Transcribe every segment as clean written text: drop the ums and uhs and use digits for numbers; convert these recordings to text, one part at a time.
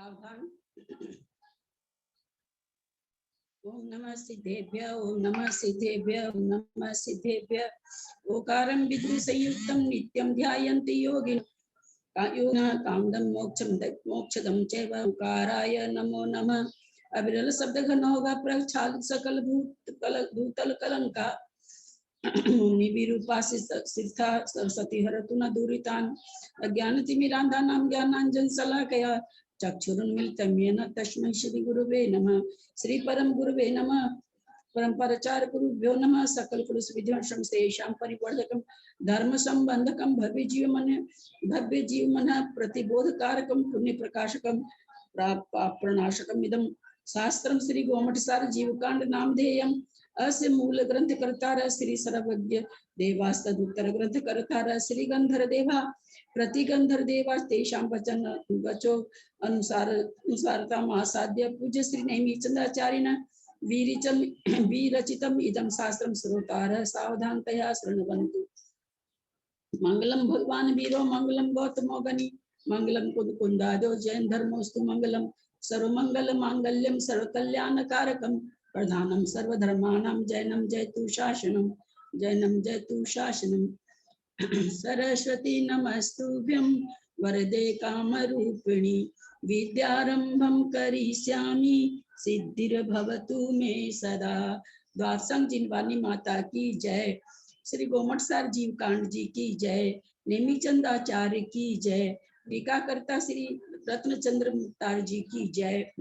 सावधान। ओम नमः सिद्धेभ्य, ओम नमः सिद्धेभ्य, ओम नमः सिद्धेभ्य। ओकारं विद्रुसंयुक्तं नित्यं ध्यायन्ति योगिनः कामदं मोक्षदं चैव ओकाराय नमो नमः। अविरल शब्द घन होगा प्रक्षालित सकल भूतल कलंका मुनि विरूपा सिद्धा सरस्वती हरतु न दूरितान् अज्ञानतिमिरान्धानां ज्ञानाञ्जन शलाकया चक्षुरुन्मीलितं येन तस्मै श्री गुरुवे नमः। श्री परम गुरुवे नमः। परम्पराचार्य गुरुभ्यो नमः। सकल पुरुष विध्वंसं तेषां परिवर्धकं धर्म संबंधकं भव्य जीव मन प्रतिबोधकारकं पुण्य प्रकाशकं प्रणाशकम् इदं शास्त्रं श्री गोमठसार जीवकांड नामधेयम् अस्य मूल ग्रंथ कर्तार श्री सर्वज्ञ देवास्तदुत्तर ग्रंथ कर्तार श्री गंधर देवा प्रतिगंधर देवा तेषां वचन वचो अनुसारताम् आसाद्य पूज्य श्री नेमिचंद्राचार्येण विरचितम् इदं शास्त्रं श्रोतारः सावधानतया शृण्वन्तु। मंगलम भगवान वीरो मंगलम गौतमो गनि मंगलम कुंदादो जैन धर्मोस्तु मंगलम सर्वमंगल मांगल्यम सर्वकल्याणकारकम प्रधानम सर्वधर्माणां जैनम जयतु शासनम सरस्वती नमस्तुभ्यं वरदे कामरूपिणी विद्यारंभं करिष्यामि सिद्धिर्भवतु मे सदा। द्वादशं जिनवानी माता की जय। श्री गोमठसार जीवकांड जी की जय। नेमिचंद आचार्य की जय। टीकाकर्ता श्री रत्नचंद्र मुक्तार जी की जय।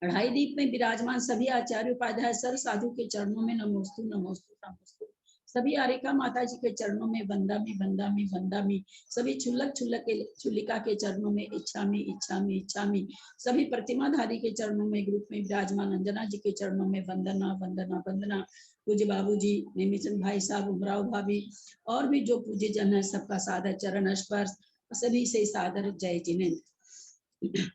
अढ़ाई दीप में विराजमान सभी आचार्य उपाध्याय सर साधु के चरणों में नमोस्तु नमोस्तु नमोस्तु। सभी आरिका माता जी के चरणों में वंदामि वंदामि वंदामि। सभी चुल्लिका के चरणों में इच्छामि इच्छामि इच्छामि। सभी प्रतिमाधारी के चरणों में ग्रुप में विराजमान अंजना जी के चरणों में वंदना वंदना वंदना। पूज्य बाबूजी, नेमिचंद भाई साहब, उमराव भाभी और भी जो पूज्य जन है सबका सादर चरण स्पर्श, सभी से सादर जय जिनेन्द्र।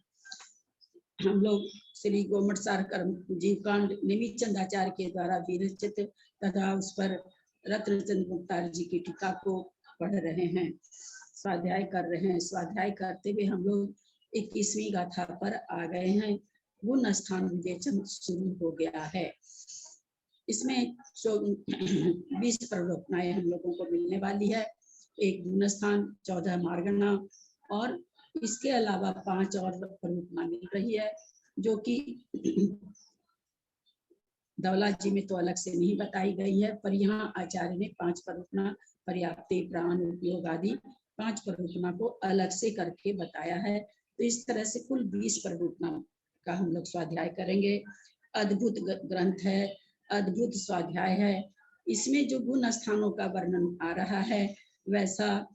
हम लोग श्री गोमठसार जीवकांड नेमिचंद आचार्य के द्वारा विरचित तथा उस पर रत्नचंद्र मुक्तार जी की टीका को पढ़ रहे हैं, स्वाध्याय कर रहे हैं। स्वाध्याय करते हुए हम लोग 21वीं गाथा पर आ गए हैं। गुण स्थान विवेचन शुरू हो गया है। इसमें 20 प्रलोभनाएं हम लोगों को मिलने वाली है। एक गुण स्थान, 14 मार्गना और इसके अलावा 5 और प्रलोभना मिल रही है जो कि धवला जी में तो अलग से नहीं बताई गई है, पर यहाँ आचार्य ने 5 प्रलोभना पर्याप्ति प्राण उपयोग आदि 5 प्रलोभना को अलग से करके बताया है। तो इस तरह से कुल 20 प्रलोभना का हम लोग स्वाध्याय करेंगे। अद्भुत ग्रंथ है, अद्भुत स्वाध्याय है। इसमें जो गुण स्थानों का वर्णन आ रहा है वैसा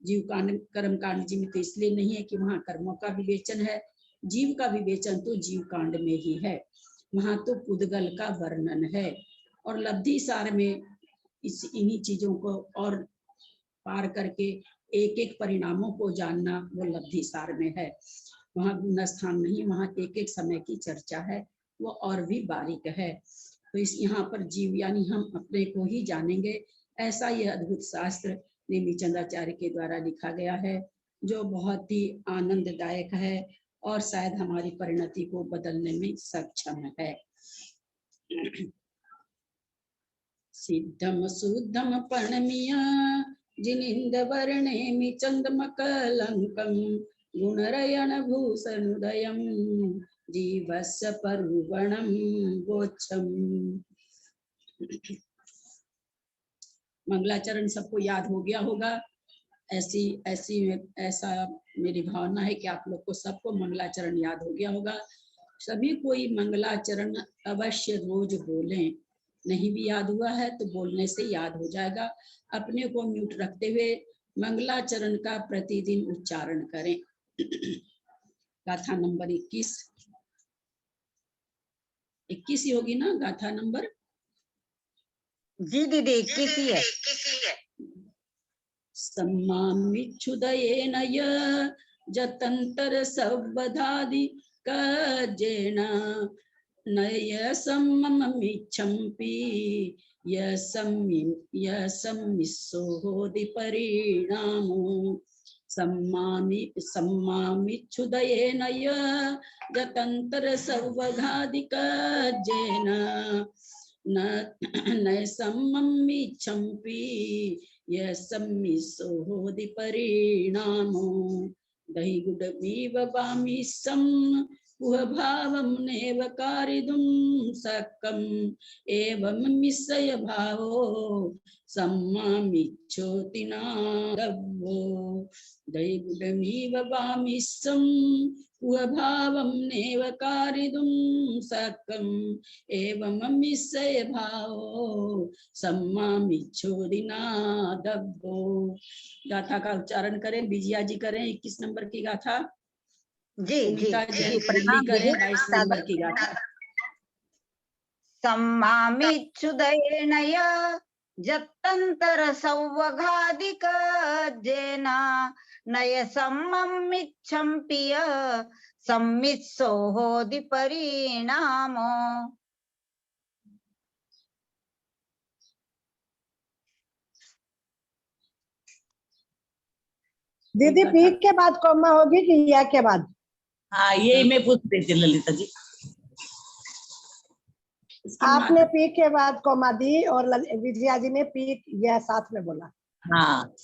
जीव कांड कर्म कांड जी में तो इसलिए नहीं है कि वहाँ कर्मों का विवेचन है। जीव का विवेचन तो जीव कांड में ही है, वहाँ तो पुद्गल का वर्णन है। और लब्धि सार में इन्हीं चीजों को और पार करके एक एक परिणामों को जानना वो लब्धि सार में है। वहाँ गुण स्थान नहीं, वहाँ एक एक समय की चर्चा है, वो और भी बारीक है। तो इस यहाँ पर जीव यानी हम अपने को ही जानेंगे, ऐसा यह अद्भुत शास्त्र नेमिचंद्राचार्य के द्वारा लिखा गया है, जो बहुत ही आनंददायक है और शायद हमारी परिणति को बदलने में सक्षम है। सिद्धम शुद्धम पर्णमिया जिनिंद वर्णेमि चंद्रमकलंकं गुणरयण भूषणोदयं जीवस्य परुवणं गोच्छम। मंगलाचरण सबको याद हो गया होगा। ऐसा मेरी भावना है कि आप लोग को सबको मंगलाचरण याद हो गया होगा। सभी कोई मंगलाचरण अवश्य रोज बोलें। नहीं भी याद हुआ है तो बोलने से याद हो जाएगा। अपने को म्यूट रखते हुए मंगलाचरण का प्रतिदिन उच्चारण करें। गाथा नंबर 21 ही होगी ना गाथा नंबर? जी दीदी 21 ही है। सम्मामिच्छुदयेन जतन्तर सवधादि कजेन नय सम्ममिच्छम्पि यसम्मिस्सोहोदि परिणामो सम्मामिच्छुदयेन यतन्तर सर्वघादिकजेन न सम्ममिच्छम्पि यस्मिसोऽधि परिणामो दहि गुडमिव वामिसं भावं नैव कारिदुं सक्कम् एवं मिश्रय भावो सम्मामिच्छोति नादव्यो दहि गुडमिव वामिसं भावं नैव कारिदुं सक्कम् एवं मिश्रय भावो सम्मामिच्छोति नादव्यो। गाथा का उच्चारण करें, विजया जी करें 21 नंबर की गाथा। जी जी जी प्रणाम करें दीदी। 22 नंबर की गाथा। सम्मामिच्छुदयेन यत्तन्तर सौवघादिक जेना नय सम्ममिच्छम्पि सम्मित्सोऽधि परिणामो। दीदी पी के बाद कॉमा होगी कि या के बाद? हाँ यही मैं पूछ रही थी ललिता जी। आपने पी के बाद कॉमा दी और विजया जी ने पी या साथ में बोला। हाँ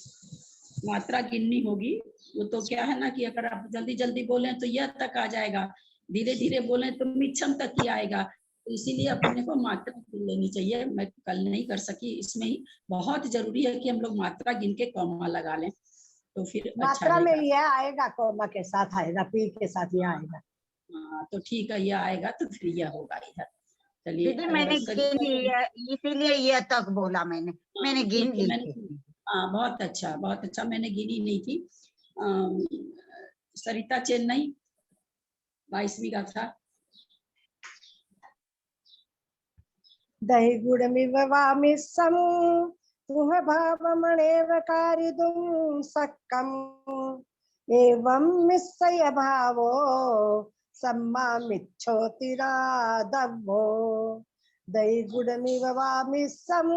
मात्रा गिननी होगी। वो तो क्या है ना कि अगर आप जल्दी जल्दी बोले तो यह तक आ जाएगा, धीरे धीरे बोले तो मिच्छम तक ही आएगा। तो इसीलिए अपने को मात्रा गिन लेनी चाहिए। मैं कल नहीं कर सकी, इसमें ही बहुत जरूरी है कि हम लोग मात्रा गिन के कॉमा लगा लें तो फिर मात्रा अच्छा में यह आएगा, कॉमा के साथ आएगा, पी के साथ यह आएगा। हाँ तो ठीक है, यह आएगा तो फिर यह होगा इधर। चलिए दीदी मैंने गिन लिया, इसीलिए ये तक बोला मैंने गिन ली थी। हाँ बहुत अच्छा, बहुत अच्छा। मैंने गिनी नहीं थी। सरिता चेन्नई 22वीं गाथा। दहि गुडमिव वामिसं भावमणेव कारिदुं सक्कम् एवं मिश्रय भावो सम्मामिच्छोति नादव्यो दहि गुडमिव वामिसं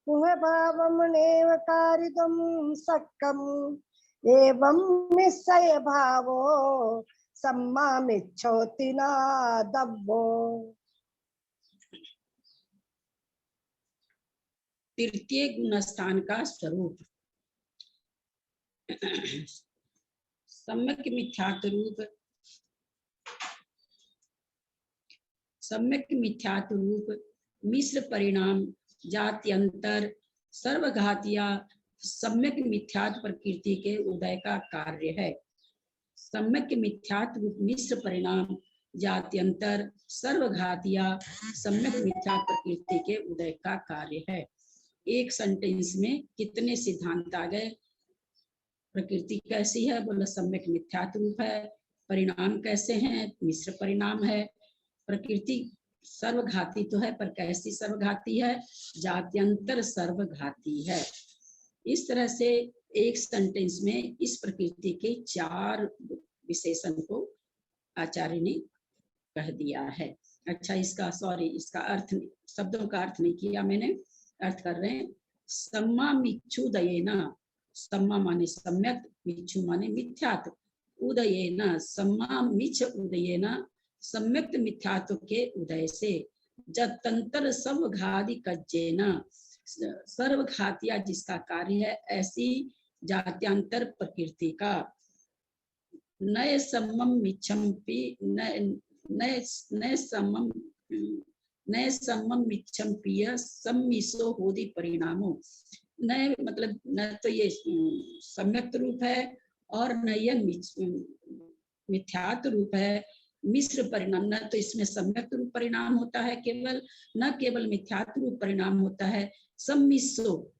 भावमणेव कारिदुं सक्कम् एवं मिश्रय भावो सम्मामिच्छोति नादव्यो। तृतीय गुणस्थान का स्वरूप। सम्यक मिथ्यात्व रूप। सम्यक मिथ्यात्व रूप मिश्र परिणाम जात्यंतर सर्वघातिया सम्यक मिथ्यात्व प्रकृति के उदय का कार्य है। सम्यक मिथ्यात्व रूप मिश्र परिणाम जात्यंतर सर्वघातिया सम्यक मिथ्यात्व प्रकृति के उदय का कार्य है। एक सेंटेंस में कितने सिद्धांत आ गए। प्रकृति कैसी है, बोला सम्यक मिथ्यात्व रूप है। परिणाम कैसे हैं, मिश्र परिणाम है। प्रकृति सर्वघाती तो है, पर कैसी सर्वघाती है, जात्यंतर सर्वघाती है। इस तरह से एक सेंटेंस में इस प्रकृति के 4 विशेषण को आचार्य ने कह दिया है। अच्छा इसका इसका अर्थ, शब्दों का अर्थ नहीं किया मैंने, अर्थ कर रहे हैं। सम्मा मिच्छुदयेना, सम्मा माने सम्यक, मिच्छु माने मिथ्यात्व, उदयेना सम्मा मिच्छ उदयेना सम्यक मिथ्यात्व के उदय से, जतंतर सर्वघाती कज्जेना सर्वघातिया जिसका कार्य है ऐसी जात्यांतर प्रकृति का, नय सम्मम मिच्छम्पि नय सम्मम मिच्छम्पिय सम्मिसो होदि परिणामो। नय मतलब न तो ये सम्यक रूप है और न ये मिथ्यात्व रूप है। मिश्र परिणाम, न तो इसमें सम्यक रूप परिणाम होता है केवल, न केवल मिथ्यात्व रूप परिणाम होता है, सम्मिसो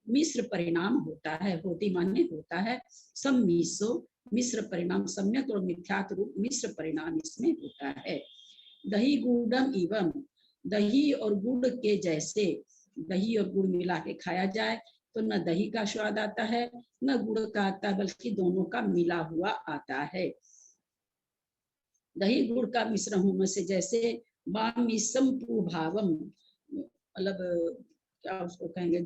मिश्र परिणाम होता है। होती माने होता है, सम्मिसो मिश्र परिणाम, सम्यक और मिथ्यात्व रूप मिश्र परिणाम इसमें होता है। दही गुड़म एवं, दही और गुड़ के जैसे, दही और गुड़ मिला के खाया जाए तो न दही का स्वाद आता है न गुड़ का आता है, बल्कि दोनों का मिला हुआ आता है। दही गुड़ का मिश्रण होने से जैसे बामिसम भावम, मतलब क्या उसको कहेंगे,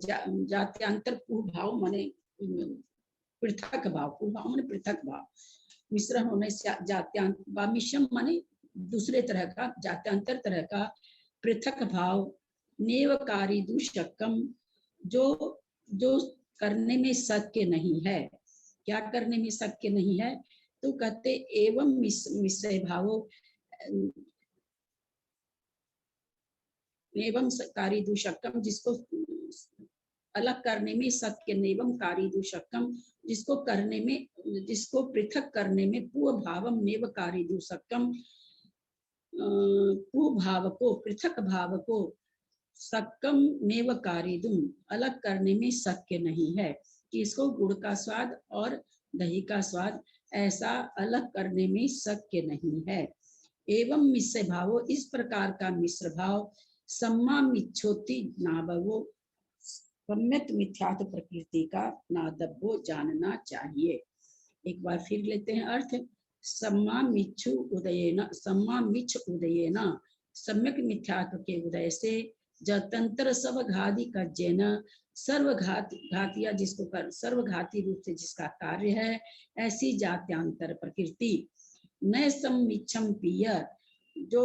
जात्यांतर भाव माने पृथक भाव, कुभाव माने पृथक भाव, मिश्रण होने से जात्यांत, वामिश्रम माने दूसरे तरह का, जात्यांतर तरह का पृथक भाव, नेवकारी दुष्कम, जो जो करने में शक्य नहीं है। क्या करने में शक्य नहीं है? तो कहते एवं मिश्र भावो एवं कारी दुष्कम, जिसको अलग करने में शक्य, एवं कारी दुष्कम, जिसको करने में, जिसको पृथक करने में, पूर्व भावम नेव कारी दुष्कम, पूर्व भाव को, पृथक भाव को सक्कम नेव कारिदुम, अलग करने में शक्य नहीं है। कि इसको गुड़ का स्वाद और दही का स्वाद ऐसा अलग करने में शक्य नहीं है। एवं मिश्र भावो, इस प्रकार का मिश्र भाव, सम्मा मिच्छोति नाभवो, सम्यक मिथ्यात्व प्रकृति का नादब्बो जानना चाहिए। एक बार फिर लेते हैं अर्थ। सम्मा मिच्छु उदयेन, सम्मा मिच्छ उदयेन, सम्यक मिथ्यात्व के उदय से, जतंत्र सब घाती का जैन, घातिया जिसको कर सर्वघाती रूप से जिसका कार्य है, ऐसी जात्यांतर प्रकृति, न सम्मिच्छम पीय, जो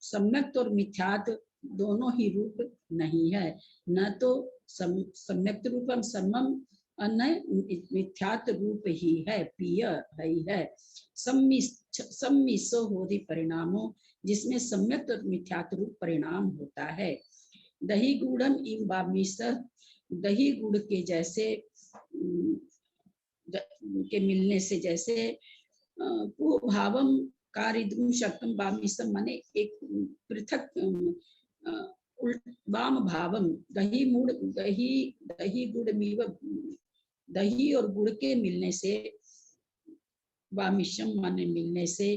सम्यक और मिथ्यात्व दोनों ही रूप नहीं है, न तो सम्यक रूपम सम्मम, मिथ्यात्व रूप ही है, पीय है। सम्मिश्र होदि परिणामों, जिसमें सम्यक और मिथ्यात्व रूप परिणाम होता है। दही गुड़म इम बामिश, दही गुड़ के जैसे के मिलने से, जैसे भावम कारिदुम शक्तम बामिशम, माने एक पृथक वाम भावम, दही मूड, दही गुड़ मीव, दही और गुड़ के मिलने से, वामिशम माने मिलने से,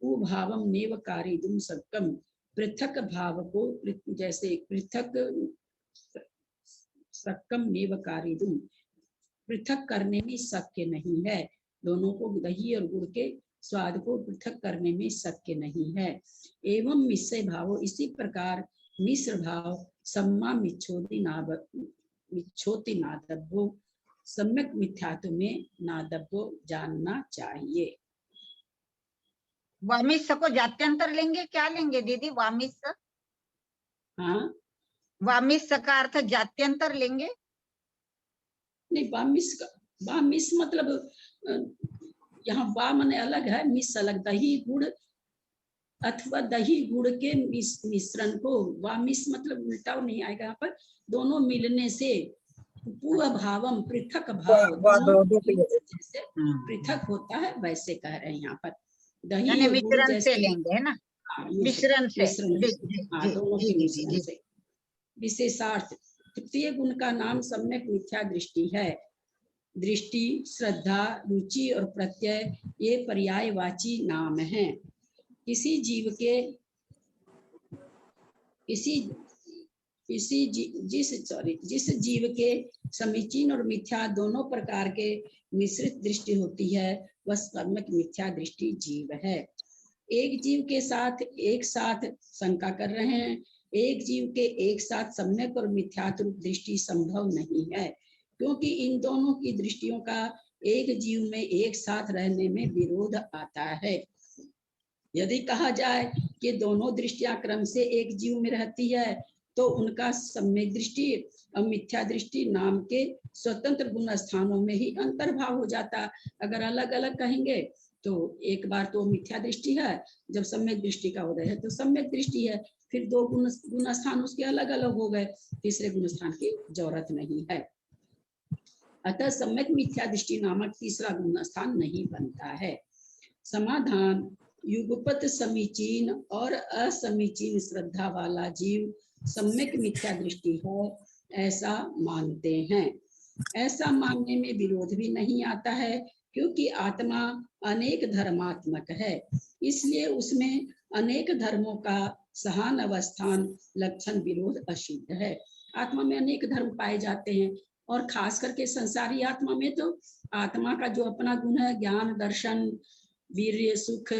भावम नेव कारिदुम सक्कम, पृथक भाव को जैसे पृथक सक्कम नेव कारिदुम, पृथक करने में शक्य नहीं है। दोनों को, दही और गुड़ के स्वाद को पृथक करने में शक्य नहीं है। एवं मिश्र भाव, इसी प्रकार मिश्र भाव, सम्मा मिच्छोति नादब्बो, सम्यक मिथ्यात्व में नादब्बो जानना चाहिए। वामिश्य को जात्यंतर लेंगे, क्या लेंगे दीदी? वामिश्य, हाँ, वामिश्य का अर्थ जात्यंतर लेंगे? नहीं, वामिश मतलब यहाँ वा माने अलग है, मिस अलग, दही गुड़ अथवा दही गुड़ के मिश्रण को वामिश मतलब उल्टा नहीं आएगा यहाँ पर, दोनों मिलने से पूर्व भावम, पृथक भाव, दोनों जैसे पृथक होता है वैसे कह रहे हैं यहाँ पर। दही और गुड़ मिश्रण जैसे से लेंगे, है ना? हाँ, मिश्रण से, हाँ, दोनों के मिश्रण से। विशेषार्थ, तृतीय गुण का नाम सम्यक मिथ्या दृष्टि है। दृष्टि, श्रद्धा, रुचि और प्रत्यय ये पर्यायवाची नाम हैं। किसी जीव के जिस जीव के समीचीन और मिथ्या दोनों प्रकार के मिश्रित दृष्टि होती है, वह सम्यक मिथ्या दृष्टि जीव है। एक जीव के साथ एक साथ शंका कर रहे हैं, एक जीव के एक साथ सम्यक और मिथ्यात्व रूप दृष्टि संभव नहीं है, क्योंकि इन दोनों की दृष्टियों का एक जीव में एक साथ रहने में विरोध आता है। यदि कहा जाए कि दोनों दृष्टियां क्रम से एक जीव में रहती है, तो उनका सम्यक दृष्टि और मिथ्या दृष्टि नाम के स्वतंत्र गुण स्थानों में ही अंतर्भाव हो जाता। अगर अलग अलग कहेंगे तो एक बार तो मिथ्या दृष्टि है, जब सम्यक दृष्टि का उदय है तो सम्यक दृष्टि है, फिर दो गुण स्थान उसके अलग अलग हो गए, तीसरे गुण स्थान की जरूरत नहीं है। अतः सम्यक मिथ्या दृष्टि नामक तीसरा गुण स्थान नहीं बनता है। समाधान, युगपत समीचीन और असमीचीन श्रद्धा वाला जीव सम्यक मिथ्या दृष्टि है ऐसा मानते हैं। ऐसा मानने में विरोध भी नहीं आता है, क्योंकि आत्मा अनेक धर्मात्मक है, इसलिए उसमें अनेक धर्मों का सहान अवस्थान लक्षण विरोध असिद्ध है। आत्मा में अनेक धर्म पाए जाते हैं, और खास करके संसारी आत्मा में तो आत्मा का जो अपना गुण है, ज्ञान, दर्शन, वीर्य, सुख,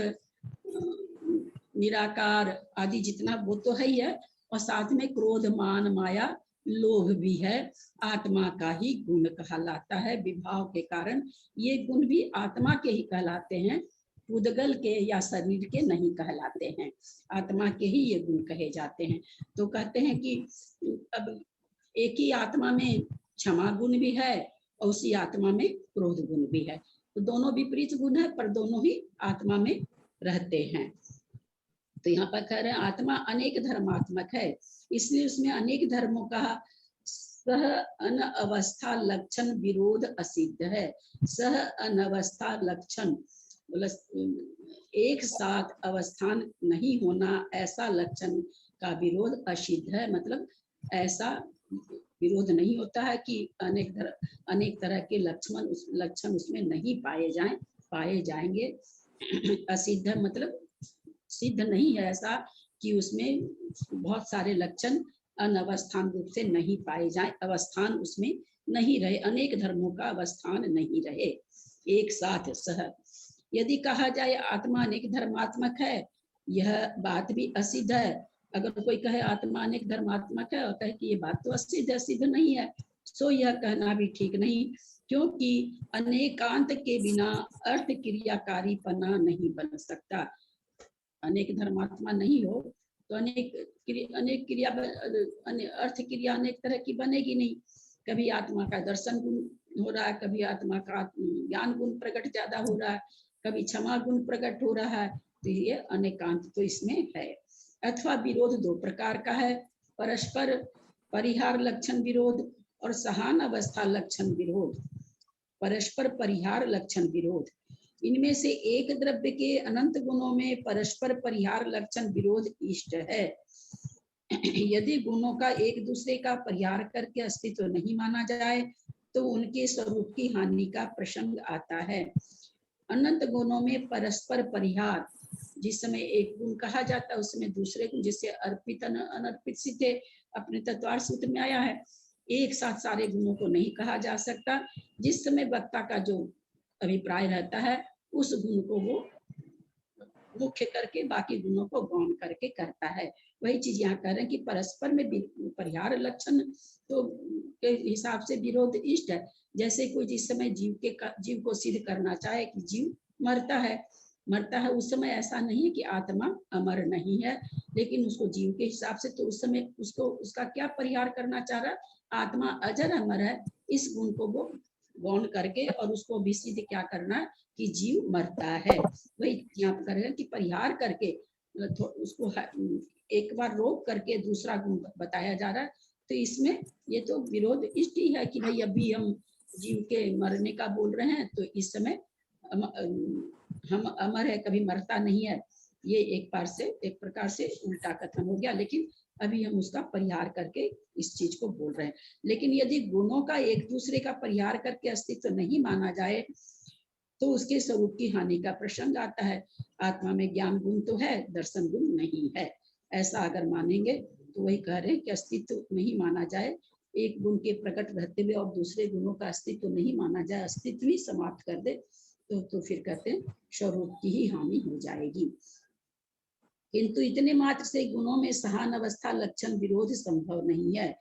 निराकार आदि जितना वो तो है ही है, और साथ में क्रोध, मान, माया लोभ भी है, आत्मा का ही गुण कहलाता है। विभाव के कारण ये गुण भी आत्मा के ही कहलाते हैं, पुद्गल के या शरीर के नहीं कहलाते हैं, आत्मा के ही ये गुण कहे जाते हैं। तो कहते हैं कि अब एक ही आत्मा में क्षमा गुण भी है और उसी आत्मा में क्रोध गुण भी है, तो दोनों विपरीत गुण है पर दोनों ही आत्मा में रहते हैं। तो यहाँ पर कह रहे हैं आत्मा अनेक धर्मात्मक है, इसलिए उसमें अनेक धर्मों का सह अनवस्था लक्षण विरोध असिद्ध है। सह अनवस्था लक्षण एक साथ अवस्थान नहीं होना, ऐसा लक्षण का विरोध असिद्ध है। मतलब ऐसा विरोध नहीं होता है कि अनेक तरह के लक्षण उसमें नहीं पाए जाएंगे। असिद्ध मतलब सिद्ध नहीं है ऐसा कि उसमें बहुत सारे लक्षण अनवस्थान रूप से नहीं पाए जाए, अवस्थान उसमें नहीं रहे, अनेक धर्मों का अवस्थान नहीं रहे एक साथ सह। यदि कहा जाए आत्मा अनेक धर्मात्मक है, यह बात भी असिद्ध है। अगर कोई कहे आत्मा अनेक धर्मात्मक है और कहे कि ये बात तो असिद्ध है, सिद्ध नहीं है, सो यह कहना भी ठीक नहीं, क्योंकि अनेकांत के बिना अर्थ क्रियाकारीपना नहीं बन सकता। अनेक धर्मात्मा नहीं हो तो अनेक क्रिया अर्थ क्रिया अनेक तरह की बनेगी नहीं। कभी आत्मा का दर्शन गुण हो रहा है, कभी आत्मा का ज्ञान गुण प्रकट ज्यादा हो रहा है, कभी क्षमा गुण प्रकट हो रहा है, तो ये अनेकांत तो इसमें है। अथवा विरोध दो प्रकार का है, परस्पर परिहार लक्षण विरोध और सहान अवस्था लक्षण विरोध। परस्पर परिहार लक्षण विरोध, इनमें से एक द्रव्य के अनंत गुणों में परस्पर परिहार लक्षण विरोध इष्ट है। यदि गुणों का एक दूसरे का परिहार करके अस्तित्व नहीं माना जाए तो उनके स्वरूप की हानि का प्रसंग आता है। अनंत गुणों में परस्पर परिहार, जिस समय एक गुण कहा जाता है उसमें दूसरे गुण, जिससे अर्पित अनर्पित सिद्धे अपने तत्वार सूत्र में आया है, एक साथ सारे गुणों को नहीं कहा जा सकता। जिस समय वक्ता का जो अभिप्राय रहता है उस गुण को वो मुख्य करके बाकी गुणों को गौण करके करता है। वही चीज यहाँ कह रहे हैं कि परस्पर में परिहार लक्षण तो के हिसाब से विरोध इष्ट है। जैसे कोई जिस समय जीव को सिद्ध करना चाहे कि जीव मरता है, उस समय ऐसा नहीं है कि आत्मा अमर नहीं है, लेकिन उसको जीव के हिसाब से तो उस समय उसका क्या परिहार करना चाह रहा, आत्मा अजर अमर है, इस गुण को वो गौण करके और उसको भी सिद्ध क्या करना कि जीव मरता है। वही यहाँ पर करेगा कि परिहार करके उसको एक बार रोक करके दूसरा गुण बताया जा रहा है। तो इसमें ये तो विरोध इष्ट ही है कि भाई अभी हम जीव के मरने का बोल रहे हैं, तो इस समय हम अमर है, कभी मरता नहीं है, ये एक प्रकार से उल्टा कथन हो गया। लेकिन अभी हम उसका परिहार करके इस चीज को बोल रहे हैं। लेकिन यदि गुणों का एक दूसरे का परिहार करके अस्तित्व नहीं माना जाए तो उसके स्वरूप की हानि का प्रसंग आता है। आत्मा में ज्ञान गुण तो है, दर्शन गुण नहीं है, ऐसा अगर मानेंगे तो वही कह रहे हैं कि अस्तित्व नहीं माना जाए, एक गुण के प्रकट रहते हुए और दूसरे गुणों का अस्तित्व नहीं माना जाए, अस्तित्व ही समाप्त कर दे तो फिर कहते हैं स्वरूप की ही हानि हो जाएगी। किंतु इतने मात्र से गुणों में सहान अवस्था लक्षण विरोध संभव नहीं है।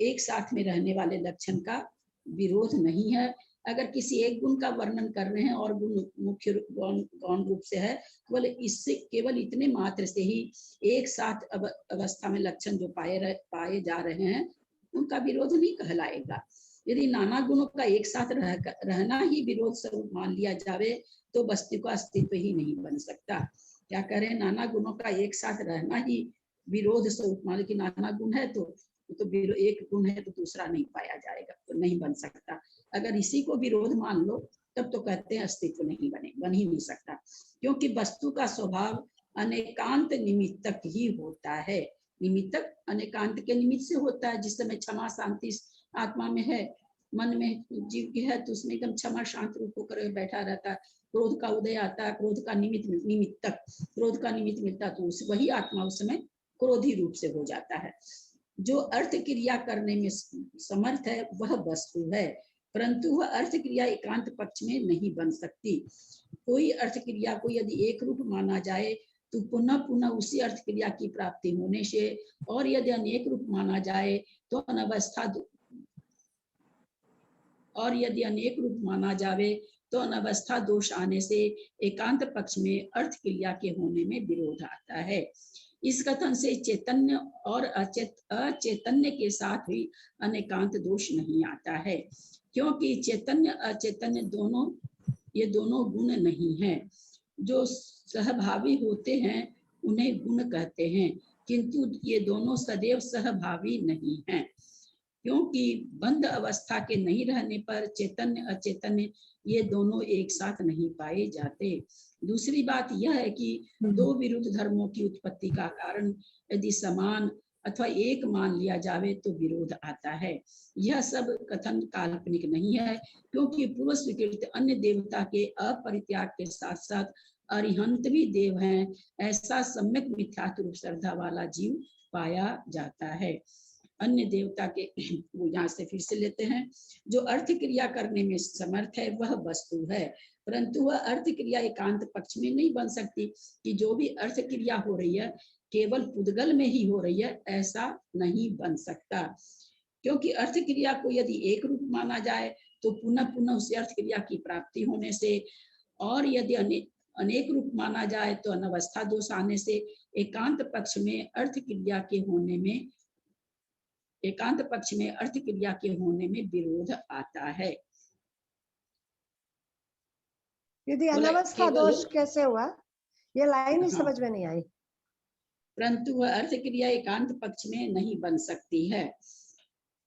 एक साथ में रहने वाले लक्षण का विरोध नहीं है। अगर किसी एक गुण का वर्णन कर रहे हैं और गुण मुख्य गौण रूप से है, केवल इतने मात्र से ही एक साथ अवस्था में लक्षण जो पाए जा रहे हैं उनका विरोध नहीं कहलाएगा। यदि नाना गुणों का एक साथ रहना ही विरोध स्वरूप मान लिया जावे तो वस्तु का अस्तित्व ही नहीं बन सकता। क्या करें, नाना गुणों का एक साथ रहना ही विरोध स्वरूप मान, कि नाना गुण है तो एक गुण है तो दूसरा नहीं पाया जाएगा, तो नहीं बन सकता। अगर इसी को विरोध मान लो तब तो कहते हैं अस्तित्व नहीं बन ही नहीं सकता, क्योंकि वस्तु का स्वभाव अनेकांत निमित्तक ही होता है। निमित्तक अनेकांत के निमित्त से होता है। जिस समय क्षमा शांति आत्मा में है, मन में जीव की है, तो उसमें एकदम क्षमा शांत रूप होकर बैठा रहता है। क्रोध का उदय आता है, क्रोध का निमित्तक क्रोध का निमित्त मिलता तो वही आत्मा उस समय क्रोधी रूप से हो जाता है। जो अर्थ क्रिया करने में समर्थ है वह वस्तु है, परंतु वह अर्थ क्रिया एकांत पक्ष में नहीं बन सकती। कोई अर्थ क्रिया को यदि एक रूप माना जाए तो पुनः पुनः उसी अर्थ क्रिया की प्राप्ति होने से, और यदि अनेक रूप माना जाए तो अनवस्था, और यदि अनेक रूप माना जावे तो अनवस्था दोष आने से एकांत पक्ष में अर्थ क्रिया के होने में विरोध आता है। इस कथन से चैतन्य और अचैतन्य के साथ भी अनेकांत दोष नहीं आता है, क्योंकि चैतन्य अचैतन्य दोनों, ये दोनों गुण नहीं है। जो सहभावी होते हैं उन्हें गुण कहते हैं, किंतु ये दोनों सदैव सहभावी नहीं हैं, क्योंकि बंद अवस्था के नहीं रहने पर चैतन्य अचैतन्य ये दोनों एक साथ नहीं पाए जाते। दूसरी बात यह है कि दो विरुद्ध धर्मों की उत्पत्ति का कारण यदि समान अथवा एक मान लिया जावे तो विरोध आता है। यह सब कथन काल्पनिक नहीं है, क्योंकि पूर्व स्वीकृत अन्य देवता के अपरित्याग के साथ साथ अरिहंत भी देव हैं, ऐसा सम्यक मिथ्यात्व रूप श्रद्धा वाला जीव पाया जाता है। अन्य देवता के, वो यहाँ से फिर से लेते हैं, जो अर्थ क्रिया करने में समर्थ है वह वस्तु है, परंतु वह अर्थ क्रिया एकांत पक्ष में नहीं बन सकती कि जो भी अर्थ क्रिया हो रही है केवल पुद्गल में ही हो रही है, ऐसा नहीं बन सकता। क्योंकि अर्थ क्रिया को यदि एक रूप माना जाए तो पुनः पुनः उस अर्थ क्रिया की प्राप्ति होने से, और यदि अनेक रूप माना जाए तो अनवस्था दोष आने से एकांत पक्ष में अर्थ क्रिया के होने में, एकांत पक्ष में अर्थ क्रिया के होने में विरोध आता है। यदि अनवस्था दोष कैसे हुआ, ये लाइन ही समझ में नहीं आई। परंतु वह अर्थ क्रिया एकांत पक्ष में नहीं बन सकती है।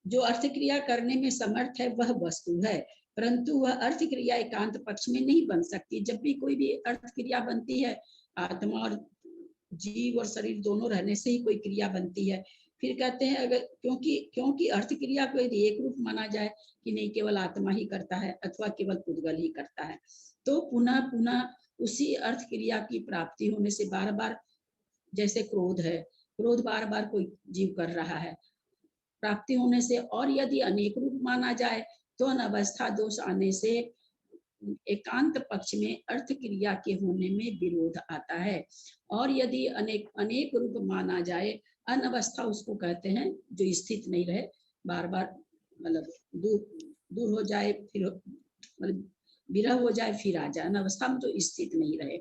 जो अर्थ क्रिया करने में समर्थ है वह वस्तु है, परंतु वह अर्थ क्रिया एकांत पक्ष में नहीं बन सकती। जब भी कोई भी अर्थ क्रिया बनती है, आत्मा और जीव और शरीर दोनों रहने से ही कोई क्रिया बनती है। फिर कहते हैं अगर क्योंकि अर्थ क्रिया को यदि एक रूप माना जाए कि नहीं केवल आत्मा ही करता है अथवा केवल पुद्गल ही करता है, तो पुनः पुनः उसी अर्थ क्रिया की प्राप्ति होने से बार बार, जैसे क्रोध है, क्रोध बार बार कोई जीव कर रहा है, प्राप्ति होने से, और यदि अनेक रूप माना जाए तो अनवस्था दोष आने से एकांत पक्ष में अर्थ क्रिया के होने में विरोध आता है। और यदि अनेक रूप माना जाए, अनवस्था उसको कहते हैं जो स्थित नहीं रहे, बार बार मतलब दूर हो जाए, फिर मतलब विरह हो जाए फिर आ जाए, अनवस्था में जो स्थित नहीं रहे।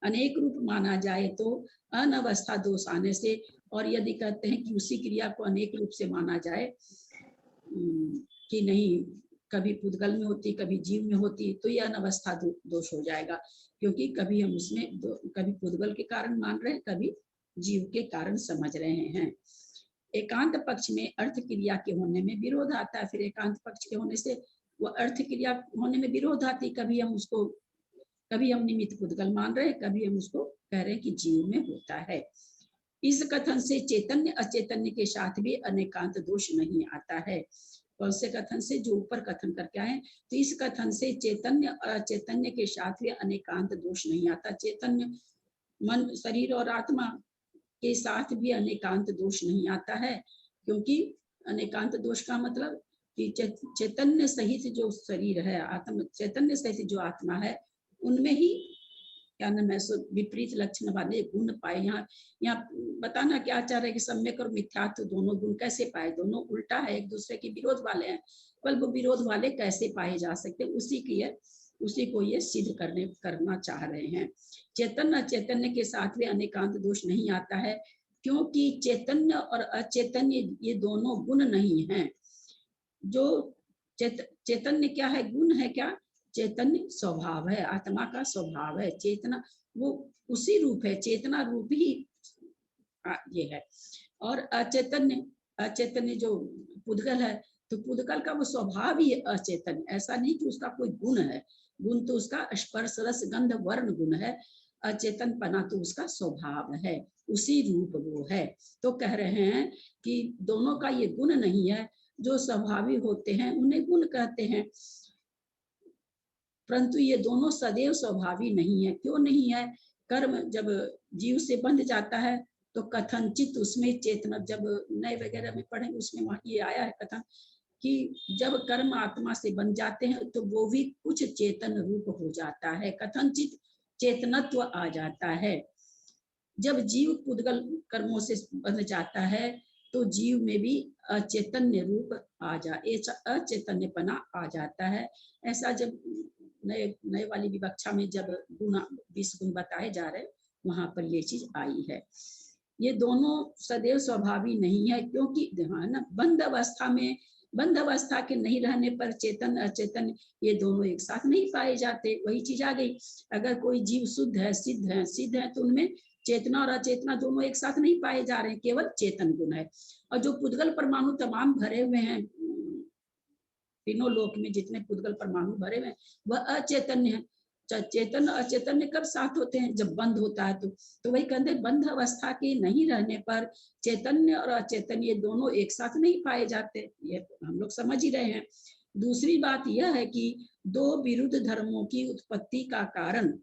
अनेक रूप माना जाए तो अनवस्था दोष आने से, और यदि कहते हैं कि उसी क्रिया को अनेक रूप से माना जाए कि नहीं कभी पुद्गल में होती कभी जीव में होती, तो यह अनवस्था दोष हो जाएगा, क्योंकि कभी हम उसमें कभी पुद्गल के कारण मान रहे हैं, कभी जीव के कारण समझ रहे हैं। एकांत पक्ष में अर्थ क्रिया के होने में विरोध आता है। फिर एकांत पक्ष के होने से वह अर्थ क्रिया होने में विरोध आती, कभी हम निमित्त पुद्गल मान रहे हैं, कभी हम उसको कह रहे हैं कि जीव में होता है। इस कथन से चैतन्य अचैतन्य के साथ भी अनेकांत दोष नहीं आता है। कौन से कथन से? जो ऊपर कथन करके आए, तो इस कथन से चैतन्य अचैतन्य के साथ भी अनेकांत दोष नहीं आता। चैतन्य मन, शरीर और आत्मा के साथ भी अनेकांत दोष नहीं आता है, क्योंकि अनेकांत दोष का मतलब कि चैतन्य सहित जो शरीर है, आत्मा चैतन्य सहित जो आत्मा है, उनमें ही क्या नाम है सो विपरीत लक्षण वाले गुण पाए। यहाँ बताना क्या चाह रहे हैं कि सम्यक और मिथ्यात्व दोनों गुण कैसे पाए? दोनों उल्टा है, एक दूसरे के विरोध वाले हैं, पर वो विरोध वाले कैसे पाए जा सकते, उसी को ये सिद्ध करना चाह रहे हैं। चैतन्य चैतन्य के साथ भी अनेकांत दोष नहीं आता है, क्योंकि चैतन्य और अचैतन्य ये दोनों गुण नहीं हैं। जो चैतन्य क्या है? गुण है क्या? चैतन्य स्वभाव है, आत्मा का स्वभाव है। चेतना वो उसी रूप है, चेतना रूप ही ये है। और अचैतन्य जो पुद्गल है, तो पुद्गल का वो स्वभाव ही अचेतन, ऐसा नहीं कि उसका कोई गुण है। गुण तो उसका स्पर्श रस गंध वर्ण गुण है, अचेतन पना तो उसका स्वभाव है, उसी रूप वो है। तो कह रहे हैं कि दोनों का ये गुण नहीं है, जो स्वभावी होते हैं उन्हें गुण कहते हैं, परंतु ये दोनों सदैव स्वभावी नहीं है। क्यों नहीं है? कर्म जब जीव से बंध जाता है तो कथनचित उसमें चेतना, जब नए वगैरह में पढ़ेंगे उसमें ये आया है कथन कि जब कर्म आत्मा से बन जाते हैं तो वो भी कुछ चेतन रूप हो जाता है, कथनचित चेतनत्व आ जाता है। जब जीव पुद्गल कर्मों से बंध जाता है तो जीव में भी अचैतन्य रूप अचैतन्यपना आ जाता है। ऐसा जब नए नए वाली विवक्षा में जब गुण 20 गुण बताए जा रहे वहां पर ये चीज आई है। ये दोनों सदैव स्वाभाविक नहीं है, क्योंकि ना बंध अवस्था के नहीं रहने पर चेतन अचेतन ये दोनों एक साथ नहीं पाए जाते। वही चीज आ गई, अगर कोई जीव शुद्ध है सिद्ध है तो उनमें चेतना और अचेतना दोनों एक साथ नहीं पाए जा रहे हैं, केवल चेतन गुण है। और जो पुद्गल परमाणु तमाम भरे हुए हैं तीनों लोक में, जितने पुद्गल परमाणु भरे हुए हैं वह अचेतन्य है। चेतन अचेतन्य कब साथ होते हैं? जब बंध होता है तो वही कहते हैं बंध अवस्था के नहीं रहने पर चैतन्य और अचेतन्य ये दोनों एक साथ नहीं पाए जाते। ये हम लोग समझ ही रहे हैं। दूसरी बात यह है कि दो विरुद्ध धर्मों की उत्पत्ति का कारण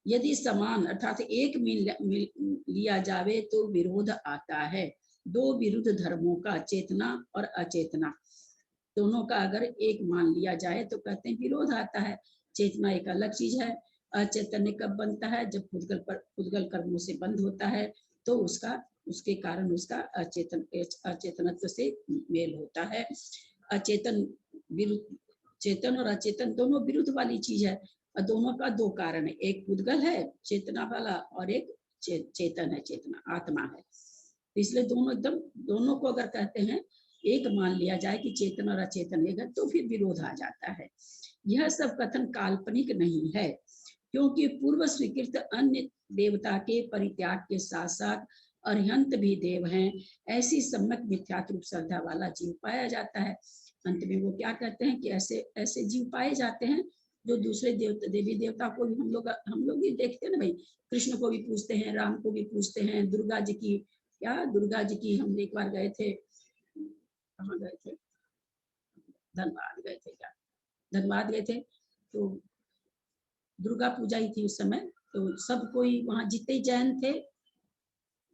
यदि समान अर्थात एक मिल लिया जावे तो विरोध आता है। दो विरुद्ध धर्मों का, चेतना और अचेतना, दोनों का अगर एक मान लिया जाए तो कहते हैं विरोध आता है। चेतना एक अलग चीज है। अचेतन्य कब बनता है? जब पुद्गल कर्मों से बंद होता है तो उसके कारण उसका अचेतनत्व से मेल होता है। चेतन और अचेतन दोनों विरुद्ध वाली चीज है और दोनों का दो कारण है, एक पुद्गल है चेतना वाला और एक चेतन है, चेतना आत्मा है। इसलिए दोनों को अगर कहते हैं एक मान लिया जाए कि चेतन और अचेतन है तो फिर विरोध आ जाता है। यह सब कथन काल्पनिक नहीं है, क्योंकि पूर्व स्वीकृत अन्य देवता के परित्याग के साथ साथ अरिहंत भी देव हैं। ऐसी सम्यक मिथ्यात्व रूप श्रद्धा वाला जीव पाया जाता है। अंत में वो क्या कहते हैं कि ऐसे जीव पाए जाते हैं जो दूसरे देवी देवता को भी हम लोग भी देखते हैं ना भाई, कृष्ण को भी पूजते हैं, राम को भी पूजते हैं, दुर्गा जी की हम एक बार गए थे, कहाँ गए थे, धनबाद गए थे तो दुर्गा पूजा ही थी उस समय। तो सब कोई वहां जितने जैन थे,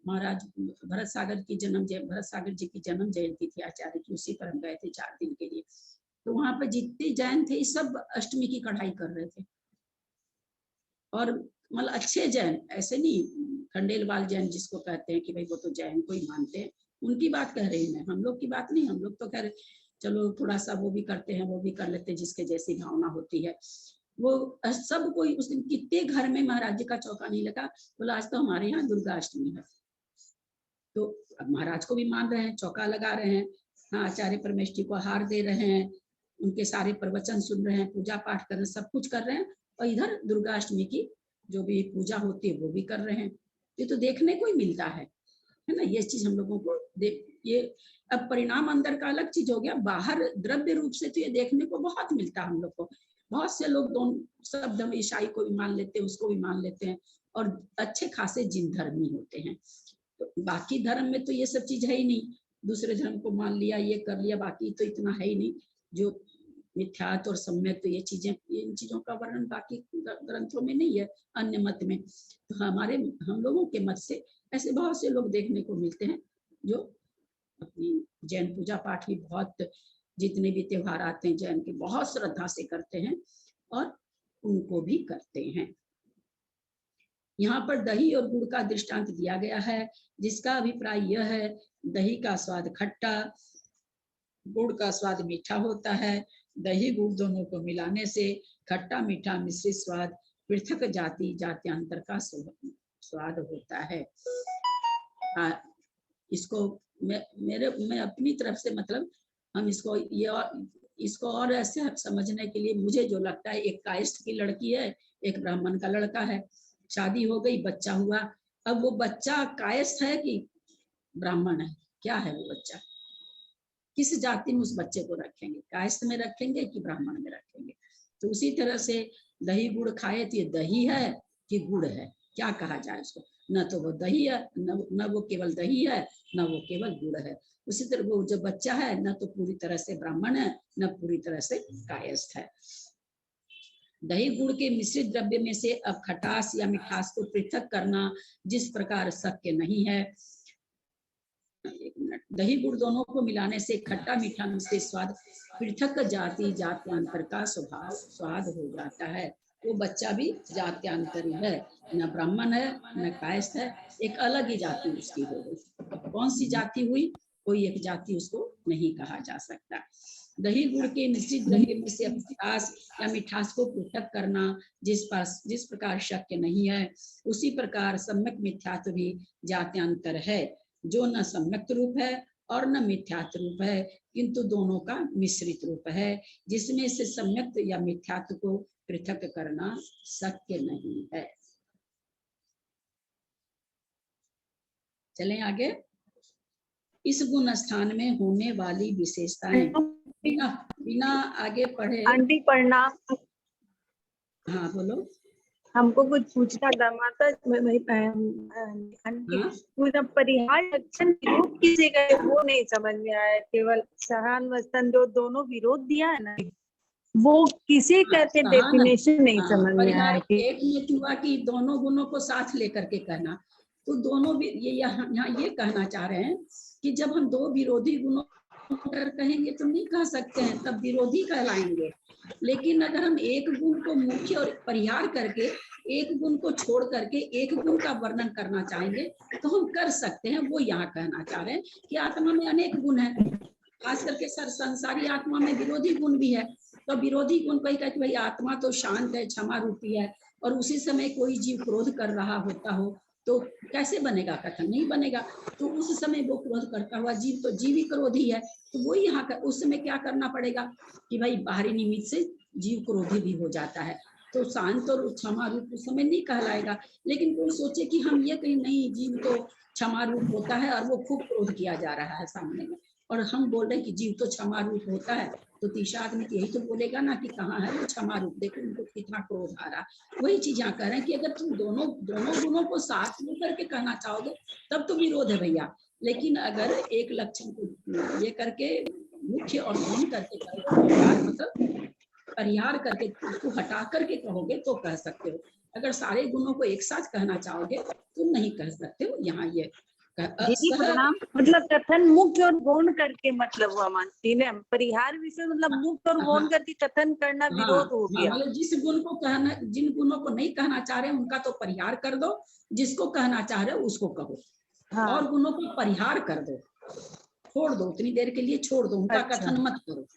महाराज भरत सागर जी की जन्म जयंती थी आचार्य की, उसी पर हम गए थे 4 दिन के लिए। तो वहां पर जितने जैन थे सब अष्टमी की कढ़ाई कर रहे थे। और मतलब अच्छे जैन, ऐसे नहीं खंडेलवाल जैन जिसको कहते हैं कि भाई वो तो जैन को ही मानते हैं, उनकी बात कह रही मैं, हम लोग की बात नहीं। हम लोग तो कह रहे चलो थोड़ा सा वो भी करते हैं, वो भी कर लेते हैं, जिसके जैसी भावना होती है। वो सब कोई उस दिन कितने घर में महाराज जी का चौका नहीं लगा, बोला आज तो हमारे यहाँ दुर्गा अष्टमी है। तो अब महाराज को भी मान रहे हैं, चौका लगा रहे हैं, हाँ आचार्य परमेश्वरी को हार दे रहे हैं, उनके सारे प्रवचन सुन रहे हैं, पूजा पाठ कर रहे हैं, सब कुछ कर रहे हैं, और इधर दुर्गा अष्टमी की जो भी पूजा होती है वो भी कर रहे हैं। ये तो देखने को ही मिलता है ना। ये चीज हम लोगों को ये अब परिणाम अंदर का अलग चीज हो गया, बाहर द्रव्य रूप से तो ये देखने को बहुत मिलता है हम लोग को। बहुत से लोग दोनों सब धर्म, ईसाई को भी मान लेते हैं, उसको भी मान लेते हैं, और अच्छे खासे जिन धर्मी होते हैं। तो बाकी धर्म में तो ये सब चीज है ही नहीं, दूसरे धर्म को मान लिया, ये कर लिया, बाकी तो इतना है ही नहीं जो मिथ्यात्व और सम्यक। तो ये इन चीजों का वर्णन बाकी ग्रंथों में नहीं है, अन्य मत में। तो हम लोगों के मत से ऐसे बहुत से लोग देखने को मिलते हैं जो अपनी जैन पूजा पाठ भी बहुत, जितने भी त्योहार आते हैं जैन के बहुत श्रद्धा से करते हैं और उनको भी करते हैं। यहाँ पर दही और गुड़ का दृष्टांत दिया गया है, जिसका अभिप्राय यह है दही का स्वाद खट्टा, गुड़ का स्वाद मीठा होता है। दही गुड़ दोनों को मिलाने से खट्टा मीठा मिश्रित स्वाद पृथक जात्यांतर का स्वाद होता है। इसको मैं अपनी तरफ से मतलब हम इसको और ऐसे समझने के लिए मुझे जो लगता है, एक कायस्थ की लड़की है, एक ब्राह्मण का लड़का है, शादी हो गई, बच्चा हुआ। अब वो बच्चा कायस्थ है कि ब्राह्मण है? क्या है वो बच्चा? किस जाति में उस बच्चे को रखेंगे? कायस्थ में रखेंगे कि ब्राह्मण में रखेंगे? तो उसी तरह से दही गुड़ खाए तो ये दही है कि गुड़ है, क्या कहा जाए उसको? न तो वो दही है, न वो केवल दही है, न वो केवल गुड़ है। उसी तरह वो जो बच्चा है न तो पूरी तरह से ब्राह्मण है, न पूरी तरह से कायस्थ है। दही गुड़ के मिश्रित द्रव्य में से अब खटास या मिठास को पृथक करना जिस प्रकार शक्य नहीं है, एक मिनट, दही गुड़ दोनों को मिलाने से खट्टा मीठा मिश्रित स्वाद पृथक जात्यांतर का स्वाद हो जाता है। वो बच्चा भी जात्यांतरी है, न ब्राह्मण है न कायस्थ है, एक अलग ही जाति उसकी हो गई। कौन सी जाति हुई? कोई एक जाति उसको नहीं कहा जा सकता। दही गुड़ के निश्चित दही में से खटास या मिठास को पृथक करना जिस प्रकार शक्य नहीं है, उसी प्रकार सम्यक मिथ्यात्व भी जात्यांतर है, जो न सम्यक रूप है और न मिथ्यात्व रूप है, किंतु दोनों का मिश्रित रूप है, जिसमें से सम्यक या मिथ्यात्व को पृथक करना शक्य नहीं है। चलें आगे। इस गुण स्थान में होने वाली विशेषताएं बिना आगे पढ़े। आंटी प्रणाम। हाँ बोलो। हमको कुछ पूछना था माता। आंटी पूरा परिहार लक्षण विरोध किसे गए वो नहीं समझ में आया। केवल सहान वस्तन जो दोनों विरोध दिया है ना, वो किसे कहते डेफिनेशन नहीं समझ में आया। एक ये हुआ कि दोनों गुणों को साथ लेकर के कहना, तो दोनों भी ये यहाँ ये कहना चाह रहे हैं कि जब हम दो विरोधी गुणों कहेंगे तो नहीं कह सकते हैं, तब विरोधी कहलाएंगे। लेकिन अगर हम एक गुण को मुख्य और परिहार करके एक गुण को छोड़ करके एक गुण का वर्णन करना चाहेंगे तो हम कर सकते हैं। वो यहाँ कहना चाह रहे हैं कि आत्मा में अनेक गुण है, खास करके संसारी आत्मा में विरोधी गुण भी है। तो विरोधी गुण को ही कहते भाई आत्मा तो शांत है, क्षमा रूपी है, और उसी समय कोई जीव क्रोध कर रहा होता हो तो कैसे बनेगा? कथन नहीं बनेगा। तो उस समय वो क्रोध करता हुआ जीव तो जीव ही क्रोधी है, तो वो यहाँ कर, उस समय क्या करना पड़ेगा कि भाई बाहरी निमित्त से जीव क्रोधी भी हो जाता है, तो शांत और क्षमा रूप उस समय नहीं कहलाएगा। लेकिन कोई सोचे कि हम ये कहीं नहीं, जीव तो क्षमा रूप होता है और वो खूब क्रोध किया जा रहा है सामने में, और हम बोल रहे हैं कि जीव तो क्षमा रूप होता है, तो तीसरा आदमी यही तो बोलेगा ना कि कहाँ है वो क्षमा रूप, देखो उनको कितना क्रोध आ रहा। वही चीज यहाँ कह रहे हैं कि अगर तुम दोनों गुणों को साथ में करके कहना चाहोगे तब तो विरोध है भैया। लेकिन अगर एक लक्षण को ये करके मुख्य और गौण करके कहोगे, मतलब परिहार करके उसको हटा करके कहोगे तो कह सकते हो। अगर सारे गुणों को एक साथ कहना चाहोगे तो नहीं कह सकते हो। यहाँ ये मतलब कथन मुख्य और गौण करके मतलब हुआ मानती है। परिहार विषय मतलब मुख्य और गौण करके कथन करना विरोध हो गया। मतलब जिस गुण को कहना, जिन गुणों को नहीं कहना चाह रहे उनका तो परिहार कर दो, जिसको कहना चाह रहे हो उसको कहो। और गुणों को परिहार कर दो, छोड़ दो, उतनी देर के लिए छोड़ दो, उनका कथन मत करो।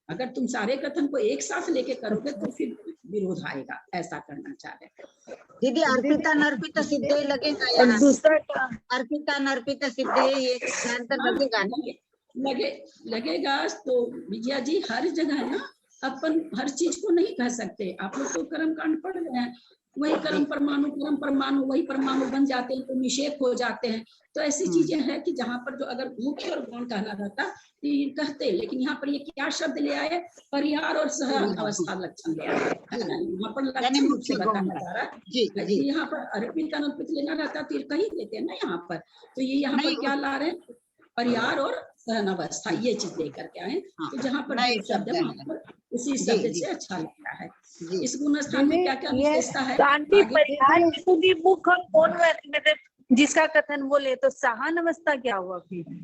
अगर तुम सारे कथन को एक साथ लेके करोगे तो फिर विरोध आएगा, ऐसा करना चाह रहे। दीदी अर्पिता नर्पिता सिद्धे लगेगा यहाँ? दूसरा अर्पिता नर्पिता सिद्धे ये लगेगा ना? लगेगा। तो विजया जी हर जगह ना अपन हर चीज को नहीं कह सकते। आप लोग तो कर्म कांड पढ़ रहे हैं, वही कर्म परमाणु वही परमाणु बन जाते हैं तो निषेध हो जाते हैं। तो ऐसी चीजें हैं कि जहाँ पर जो अगर मुख्य और गौण कहना रहता तो ये कहते, लेकिन यहाँ पर ये क्या शब्द ले आए? परिहार और सह अवस्था लक्षण ले आए। यहाँ पर लक्षण रूप से बताया जा रहा है। यहाँ पर अर्पित अनर्पित लेना रहता तो कहीं लेते हैं ना यहाँ पर। तो ये यहाँ पर क्या ला रहे हैं? परिहार और सहनावस्था, ये चीज लेकर के आए। तो जहाँ पर शब्द है वहाँ पर उसी शब्द से अच्छा लगता है। इस गुण स्थान में क्या क्या विशेषता है? परिहार मुख्य और गौण मतलब जिसका कथन बोले तो सहान अवस्था क्या हुआ? फिर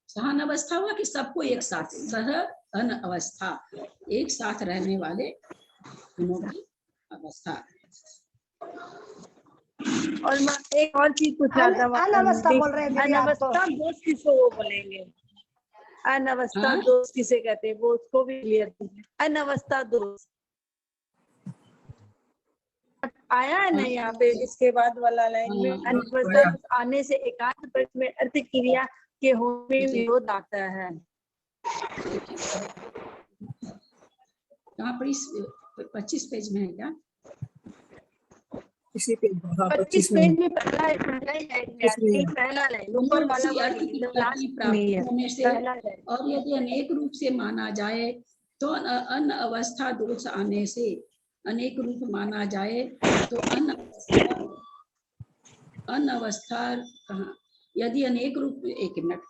सहन अवस्था हुआ कि सबको एक साथ, सहन अवस्था एक साथ रहने वाले गुणों की अवस्था। और मैं एक और चीज पूछना था, अनवस्था बोल रहे हैं। अनवस्था दोष किसे वो बोलेंगे? अनवस्था दोष किसे कहते हैं? वो उसको भी क्लियर कीजिए। अनवस्था दोष आया है ना यहाँ पे, इसके बाद वाला लाइन में अनवस्था आने से एकांत पक्ष में अर्थ क्रिया के होने में विरोध आता है। कहाँ पर? इस 25 पेज में है क्या? इसी पे 25 पेज में पहला लाइन ऊपर वाला होने से, और यदि अनेक रूप से माना जाए तो अन अवस्था दोष आने से, अनेक रूप माना जाए तो अनवस्था कहाँ? यदि अनेक रूप, एक मिनट,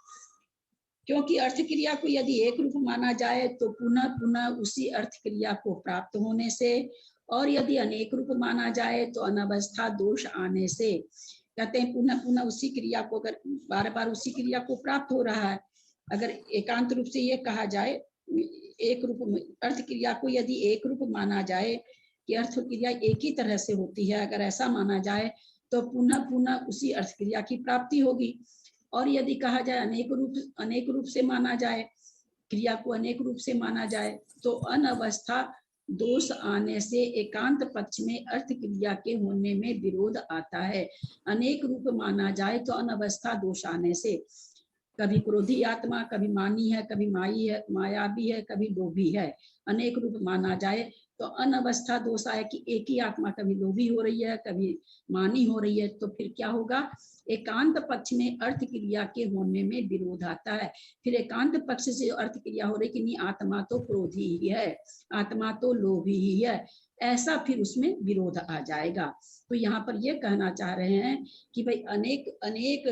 क्योंकि अर्थ क्रिया को यदि एक रूप माना जाए तो पुनः पुनः उसी अर्थ क्रिया को प्राप्त होने से, और यदि अनेक रूप माना जाए तो अनवस्था दोष आने से। कहते हैं पुनः पुनः उसी क्रिया को, अगर बार बार उसी क्रिया को प्राप्त हो रहा है, अगर एकांत रूप से ये कहा जाए, एक रूप अर्थ क्रिया को यदि एक रूप माना जाए कि अर्थ क्रिया एक ही तरह से होती है, अगर ऐसा माना जाए तो पुनः पुनः उसी अर्थ क्रिया की प्राप्ति होगी। और यदि कहा जाए अनेक रूप से माना जाए, क्रिया को अनेक रूप से माना जाए, तो अनवस्था दोष आने से एकांत पक्ष में अर्थ क्रिया के होने में विरोध आता है। अनेक रूप माना जाए तो अनवस्था दोष आने से, कभी क्रोधी आत्मा, कभी मानी है, कभी माई है, मायावी है, कभी लोभी है। अनेक रूप माना जाए तो अनवस्था दोष आए कि एक ही आत्मा कभी लोभी हो रही है, कभी मानी हो रही है, तो फिर क्या होगा, एकांत पक्ष में अर्थ क्रिया के होने में विरोध आता है। फिर एकांत पक्ष से अर्थ क्रिया हो रही कि नहीं, आत्मा तो क्रोधी ही है, आत्मा तो लोभी ही है, ऐसा फिर उसमें विरोध आ जाएगा। तो यहाँ पर ये कहना चाह रहे हैं कि भाई अनेक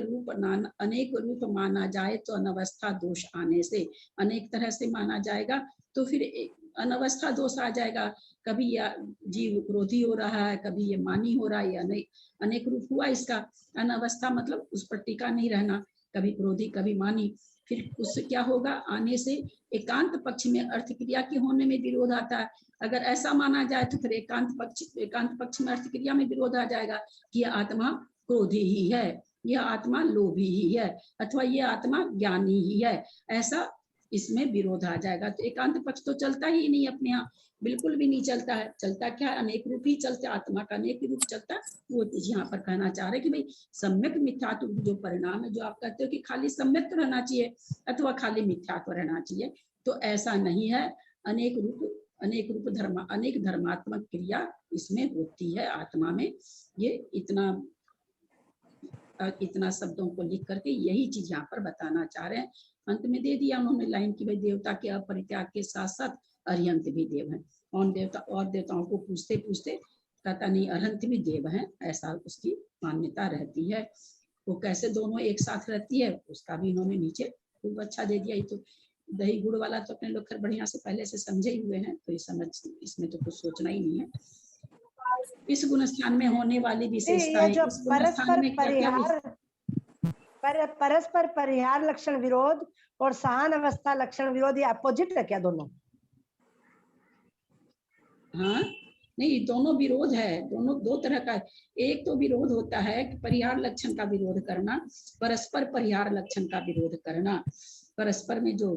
रूप माना जाए तो अनवस्था दोष आने से, अनेक तरह से माना जाएगा तो फिर अनवस्था दोष आ जाएगा। कभी यह जीव क्रोधी हो रहा है, कभी ये मानी हो रहा है, ये अनेक रूप हुआ इसका। अनवस्था मतलब उस पर टिका नहीं रहना, कभी क्रोधी कभी मानी, फिर उससे क्या होगा, आने से एकांत पक्ष में अर्थ क्रिया के होने में विरोध आता है। अगर ऐसा माना जाए तो फिर एकांत पक्ष में अर्थ क्रिया में विरोध आ जाएगा कि यह आत्मा क्रोधी ही है, यह आत्मा लोभी ही है, अथवा यह आत्मा ज्ञानी ही है, ऐसा इसमें विरोध आ जाएगा। तो एकांत पक्ष तो चलता ही नहीं अपने यहाँ, बिल्कुल भी नहीं चलता है। चलता क्या है, अनेक रूप ही चलते, आत्मा का अनेक रूप चलता है। वो चीज यहाँ पर कहना चाह रहे कि भाई सम्यक मिथ्यात्व जो परिणाम है, जो आप कहते हो कि खाली सम्यक रहना चाहिए अथवा खाली मिथ्यात्व रहना चाहिए, तो ऐसा नहीं है। अनेक रूप अनेक धर्मात्मक क्रिया इसमें होती है आत्मा में। ये इतना शब्दों को लिख करके यही चीज यहाँ पर बताना चाह रहे हैं। अंत में दे दिया उन्होंने लाइन की भाई देवता के अपरित्याग के साथ साथ अरिहंत भी देव हैं। और देवताओं को पूछते पूछते कहता नहीं अरिहंत भी देव हैं, ऐसा उसकी मान्यता रहती है। वो कैसे दोनों एक साथ रहती है उसका भी इन्होंने नीचे खूब अच्छा दे दिया। ये तो दही गुड़ वाला तो अपने लोग खैर बढ़िया से पहले से समझे ही हुए हैं, तो ये समझ, इसमें तो कुछ सोचना ही नहीं है। इस गुणस्थान में होने वाली विशेषताएं, इस गुणस्थान में परस्पर परिहार लक्षण विरोध और सहान अवस्था लक्षण विरोध, ये अपोजिट है क्या दोनों? हाँ नहीं, दोनों विरोध है, दोनों दो तरह का। एक तो विरोध होता है कि परिहार लक्षण का विरोध करना, परस्पर परिहार लक्षण का विरोध करना। परस्पर में जो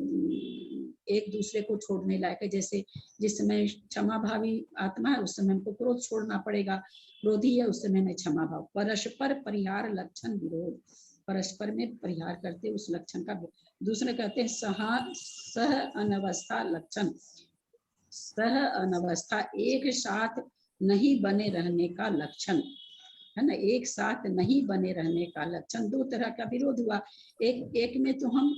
एक दूसरे को छोड़ने लायक है, जैसे जिस समय क्षमा भावी आत्मा है उस समय हमको क्रोध छोड़ना पड़ेगा, क्रोधी है उस समय हमें क्षमा भाव। परस्पर परिहार लक्षण विरोध, परस्पर में परिहार करते उस लक्षण का। दूसरे कहते हैं सह अनवस्था लक्षण, सह अनवस्था एक साथ नहीं बने रहने का लक्षण है ना, एक साथ नहीं बने रहने का लक्षण। दो तरह का विरोध हुआ। एक में तो हम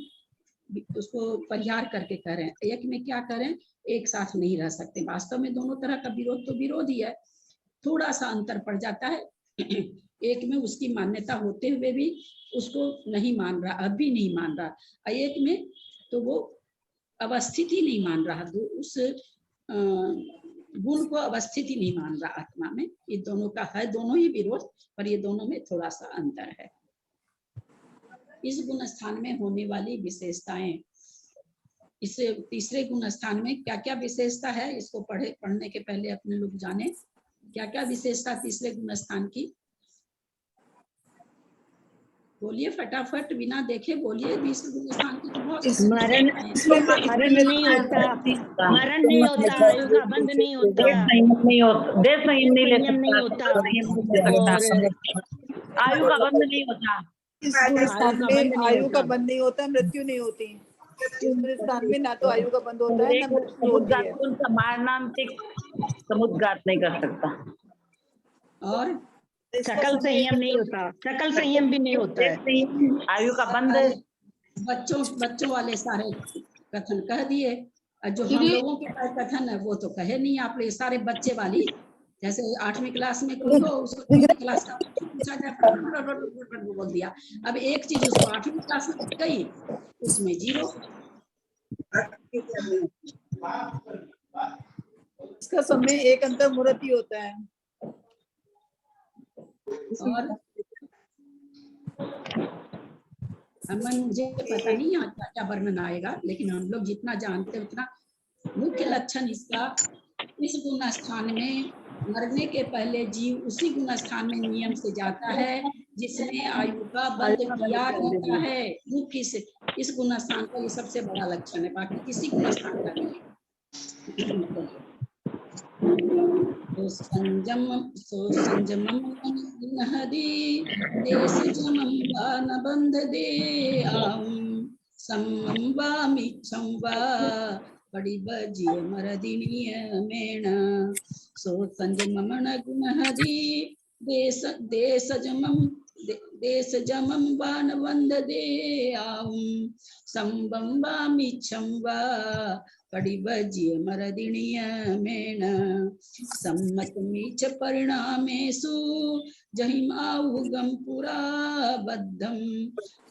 उसको परिहार करके कह रहे हैं, एक में क्या करें, एक साथ नहीं रह सकते। वास्तव में दोनों तरह का विरोध तो विरोध ही है, थोड़ा सा अंतर पड़ जाता है। एक में उसकी मान्यता होते हुए भी उसको नहीं मान रहा, अब भी नहीं मान रहा। एक में तो वो अवस्थिति नहीं मान रहा, उस गुण को अवस्थिति नहीं मान रहा आत्मा में। ये दोनों का है, दोनों ही विरोध, पर ये दोनों में थोड़ा सा अंतर है। इस गुण स्थान में होने वाली विशेषताएं, इस तीसरे गुण स्थान में क्या क्या विशेषता है, इसको पढ़ने के पहले अपने लोग जाने क्या क्या विशेषता तीसरे गुण स्थान की। बोलिए फटाफट, बिना देखे बोलिए। तीसरे गुण स्थान की तो बहुत मरण नहीं होता, मरण नहीं होता, आयु का बंध नहीं होता, देश संयम नहीं ले नहीं होता, आयु का बंध नहीं होता, इस गुणस्थान में आयु का बंध नहीं होता, मृत्यु नहीं होती। इस गुणस्थान में ना तो आयु का बंध होता है ना मृत्यु होती है। मारणांतिक समुद्घात नहीं कर सकता, और सकल संयम नहीं होता, सकल संयम भी नहीं होता है। आयु का बंध। बच्चों वाले सारे कथन कह दिए, और जो हम लोगों के पास कथन है वो तो कहे नहीं आप लोग। सारे बच्चे वाली, जैसे 8वीं क्लास में पूछो उसको 8वीं क्लास का पूछा जाए बोल दिया। अब एक चीज उसको 8वीं क्लास में गई, उसमें 0। इसका समय एक अंतर मूर्ति होता है। और मुझे पता नहीं यहाँ क्या क्या वर्णन आएगा, लेकिन हम लोग जितना जानते हैं उतना मुख्य लक्षण इसका इस गुण स्थान में मरने के पहले जीव उसी गुण स्थान में नियम से जाता है जिसमें आयु का बंध किया रहता है। मुख्य इस गुण स्थान का ये सबसे बड़ा लक्षण है, बाकी किसी गुण स्थान का नहीं। संजमम नहदी देश जमम न बंध दे आम सम्मम वामिच्छं वा पडिबज्य मरदिनियमेण सो संजमम गुणहदी देश जमम वा न बंध दे आम सम्बम वामिच्छं वा पडिबज्य मरदिनियमेण सम्मतमीच परिणामेषु जहिमाहुगं पुरा बद्धं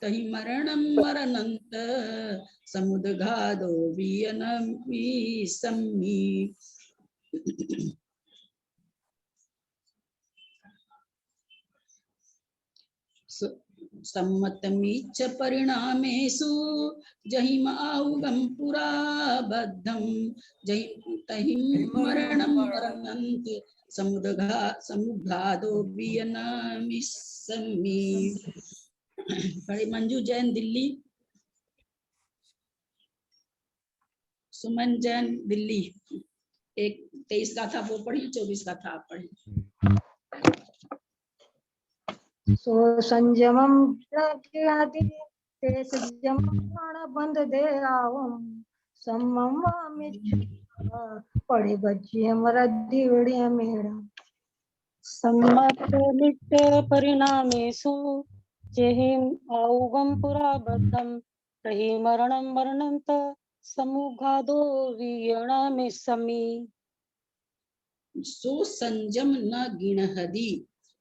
तहि मरणं मरनन्त समुद्घातो वियनमि सम्मि। सम्मतमीच परिणामेषु जहिमाहुगं पुरा बद्धं तहि मरणं मरनन्त समुद्घातो वियनमि सम्मि। बड़े मंजू जैन दिल्ली, सुमन जैन दिल्ली। एक 23 का था वो पढ़ी, 24 का था आप पढ़ी। सो संजमम देश जमम बंध दे आवम सम्मम पड़े बच्चे मरदिनियमेण सम्मतमिच्च परिणामेषु जेहिं आहुगं पुरा बद्धं तहि मरणं मरनन्त समुद्घातो वियनमि सम्मि। सो संजम न गिणहदी,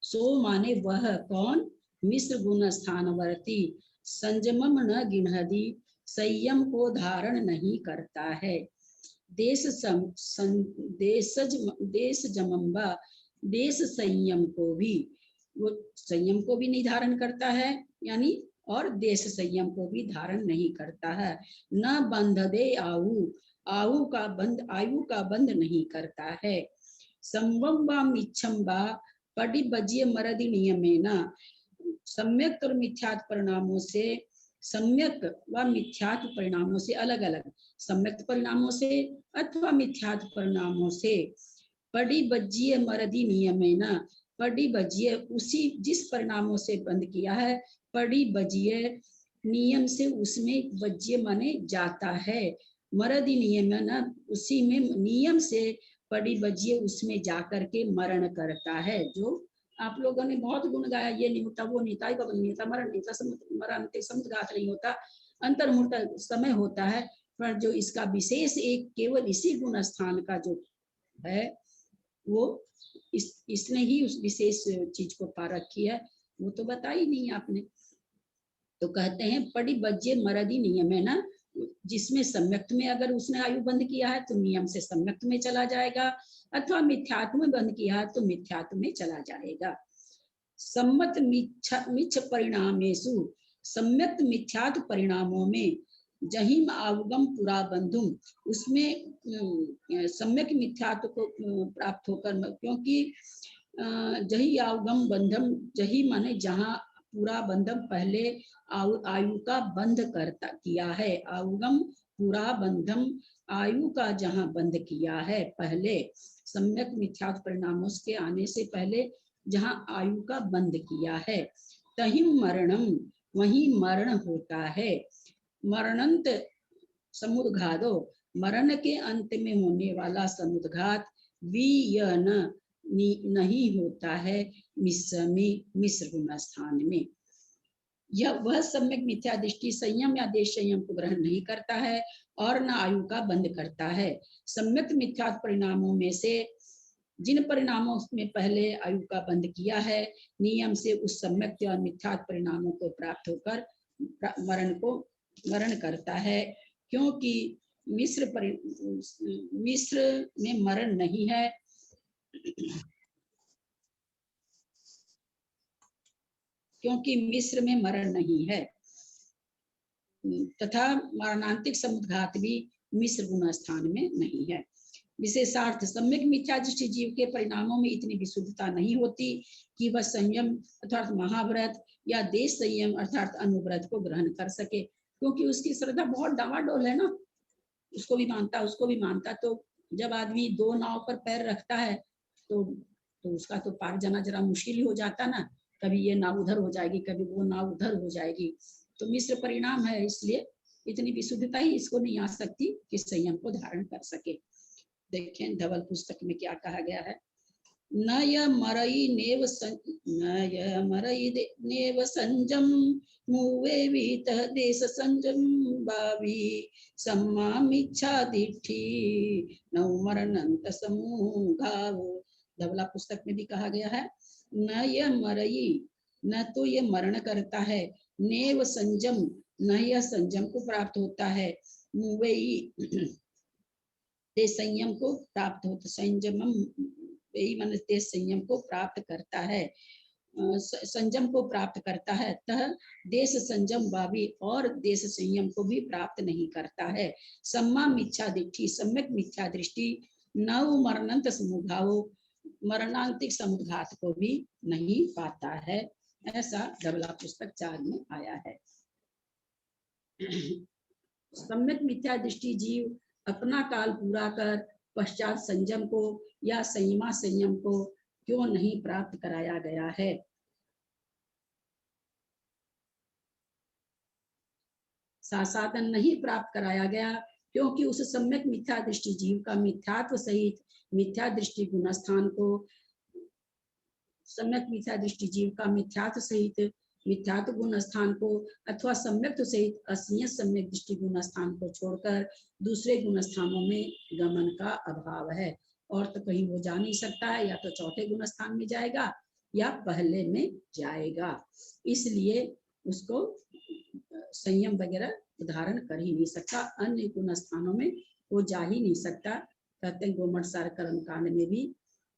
सो माने वह कौन, मिश्र गुण स्थानवर्ती, संजमम न गिणहदी, संयम को धारण नहीं करता है, देश जमम्बा, देश संयम को भी, वो संयम को भी नहीं धारण करता है यानी, और देश संयम को भी धारण नहीं करता है। न बंध दे आयु, आयु का बंध नहीं करता है। संवम व मिच्छम व पडिबज्य मरदिनियमेन, सम्यक और मिथ्यात् परिणामों से, सम्यक व मिथ्यात् परिणामों से अलग अलग, सम्यक परिणामों से अथवा मिथ्यात् परिणामों से, पडिबज्य मरदिनियमेन, पडिबज्य उसी जिस परिणामों से बंद किया है, पडिबज्य नियम से उसमें बज्य माने जाता है, मरदिनियमेन उसी में नियम से पडिबज्य उसमें जाकर के मरण करता है। जो आप लोगों ने बहुत गुण गाया, ये नहीं होता, वो नहीं था, नहीं होता, मरण नहीं था, मरणते समुद्घात नहीं होता, अंतर्मुहूर्त समय होता है, पर जो इसका विशेष एक केवल इसी गुण स्थान का जो है वो इसने ही उस विशेष चीज को पा रखी है, वो तो बताई नहीं आपने। तो कहते हैं पडिबज्य मरदी नियम है ना, जिसमें सम्यक्त में अगर उसने आयु बंद किया है तो नियम से सम्यक्त में चला जाएगा, अथवा मिथ्यात्व में बंद किया है तो मिथ्यात्व में चला जाएगा। सम्मत मिच्छ परिणामेषु, सम्यक्त मिथ्यात्व परिणामों में, जहिम आवगम पुरा बंधुम, उसमें सम्यक मिथ्यात्व को प्राप्त होकर, क्योंकि जही आवगम बंधम, जही माने जहाँ, पूरा बंधम पहले आयु का बंध करता किया है, आवगम पूरा बंधम आयु का जहाँ बंध किया है पहले, सम्यक मिथ्यात्व परिणामों के आने से पहले जहाँ आयु का बंध किया है, तहिं मरणम, वही मरण होता है, मरणंत समुद्घातो, मरण के अंत में होने वाला समुद्घात, वियन नहीं होता है, मिश्र गुण स्थान में। यह वह सम्यक मिथ्या दृष्टि संयम या देश संयम को ग्रहण नहीं करता है और न आयु का बंध करता है। सम्यक मिथ्या परिणामों में से जिन परिणामों में पहले आयु का बंध किया है, नियम से उस सम्यक और मिथ्या परिणामों को प्राप्त होकर मरण करता है, क्योंकि मिश्र में मरण नहीं है, क्योंकि मिश्र में मरण नहीं है, तथा मरणांतिक समुद्घात भी मिश्र गुण स्थान में नहीं है। विशेषार्थ सम्यक मिथ्या दृष्टि जीव के परिणामों में इतनी विशुद्धता नहीं होती कि वह संयम अर्थात महाव्रत या देश संयम अर्थात अनुव्रत को ग्रहण कर सके, क्योंकि उसकी श्रद्धा बहुत डावाडोल है ना, उसको भी मानता। तो जब आदमी दो नाव पर पैर रखता है तो उसका तो पार जाना जरा मुश्किल ही हो जाता ना, कभी ये नाव उधर हो जाएगी, कभी वो नाव उधर हो जाएगी, तो मिश्र परिणाम है, इसलिए इतनी विशुद्धता ही इसको नहीं आ सकती कि संयम को धारण कर सके। देखें धवल पुस्तक में क्या कहा गया है, न य मरई नेव संजम मुवे वीत देश संजम भावी सम्मामिच्छा दिठी नौ मरणंत समूहाव। धवला पुस्तक में भी कहा गया है, न यह मरई, न तो ये मरण करता है, नेव संजम, न यह संजम को प्राप्त होता है, मुवेई ते संयम को प्राप्त होता, संयमम यही मन ते संयम को प्राप्त करता है, संयम को प्राप्त करता है, तह देश संयम भावी और देश संयम को भी प्राप्त नहीं करता है। सम्मा मिथ्या दृष्टि, सम्यक मिथ्या दृष्टि, नव मरणंत समुद्घाव, मरणांतिक समुद्घात को भी नहीं पाता है। ऐसा धवला पुस्तक 4 में आया है। सम्यक मिथ्या दृष्टि जीव अपना काल पूरा कर पश्चात संयम को या संयमा संयम को क्यों नहीं प्राप्त कराया गया है। साधन नहीं प्राप्त कराया गया क्योंकि उस सम्यक मिथ्या दृष्टि जीव का मिथ्यात्व सहित मिथ्या दृष्टि गुणस्थान को, सम्यक मिथ्या दृष्टि जीव का मिथ्यात्व सहित मिथ्यात्व गुण स्थान को अथवा सम्यक सहित असंयत सम्यक दृष्टि गुण स्थान को छोड़कर दूसरे गुण स्थानों में गमन का अभाव है। और तो कहीं वो जा नहीं सकता है, या तो चौथे गुण स्थान में जाएगा या पहले में जाएगा, इसलिए उसको संयम वगैरह धारण कर ही नहीं सकता, अन्य गुण स्थानों में वो जा ही नहीं सकता। कहते हैं गोमठ सार कर्म कांड में भी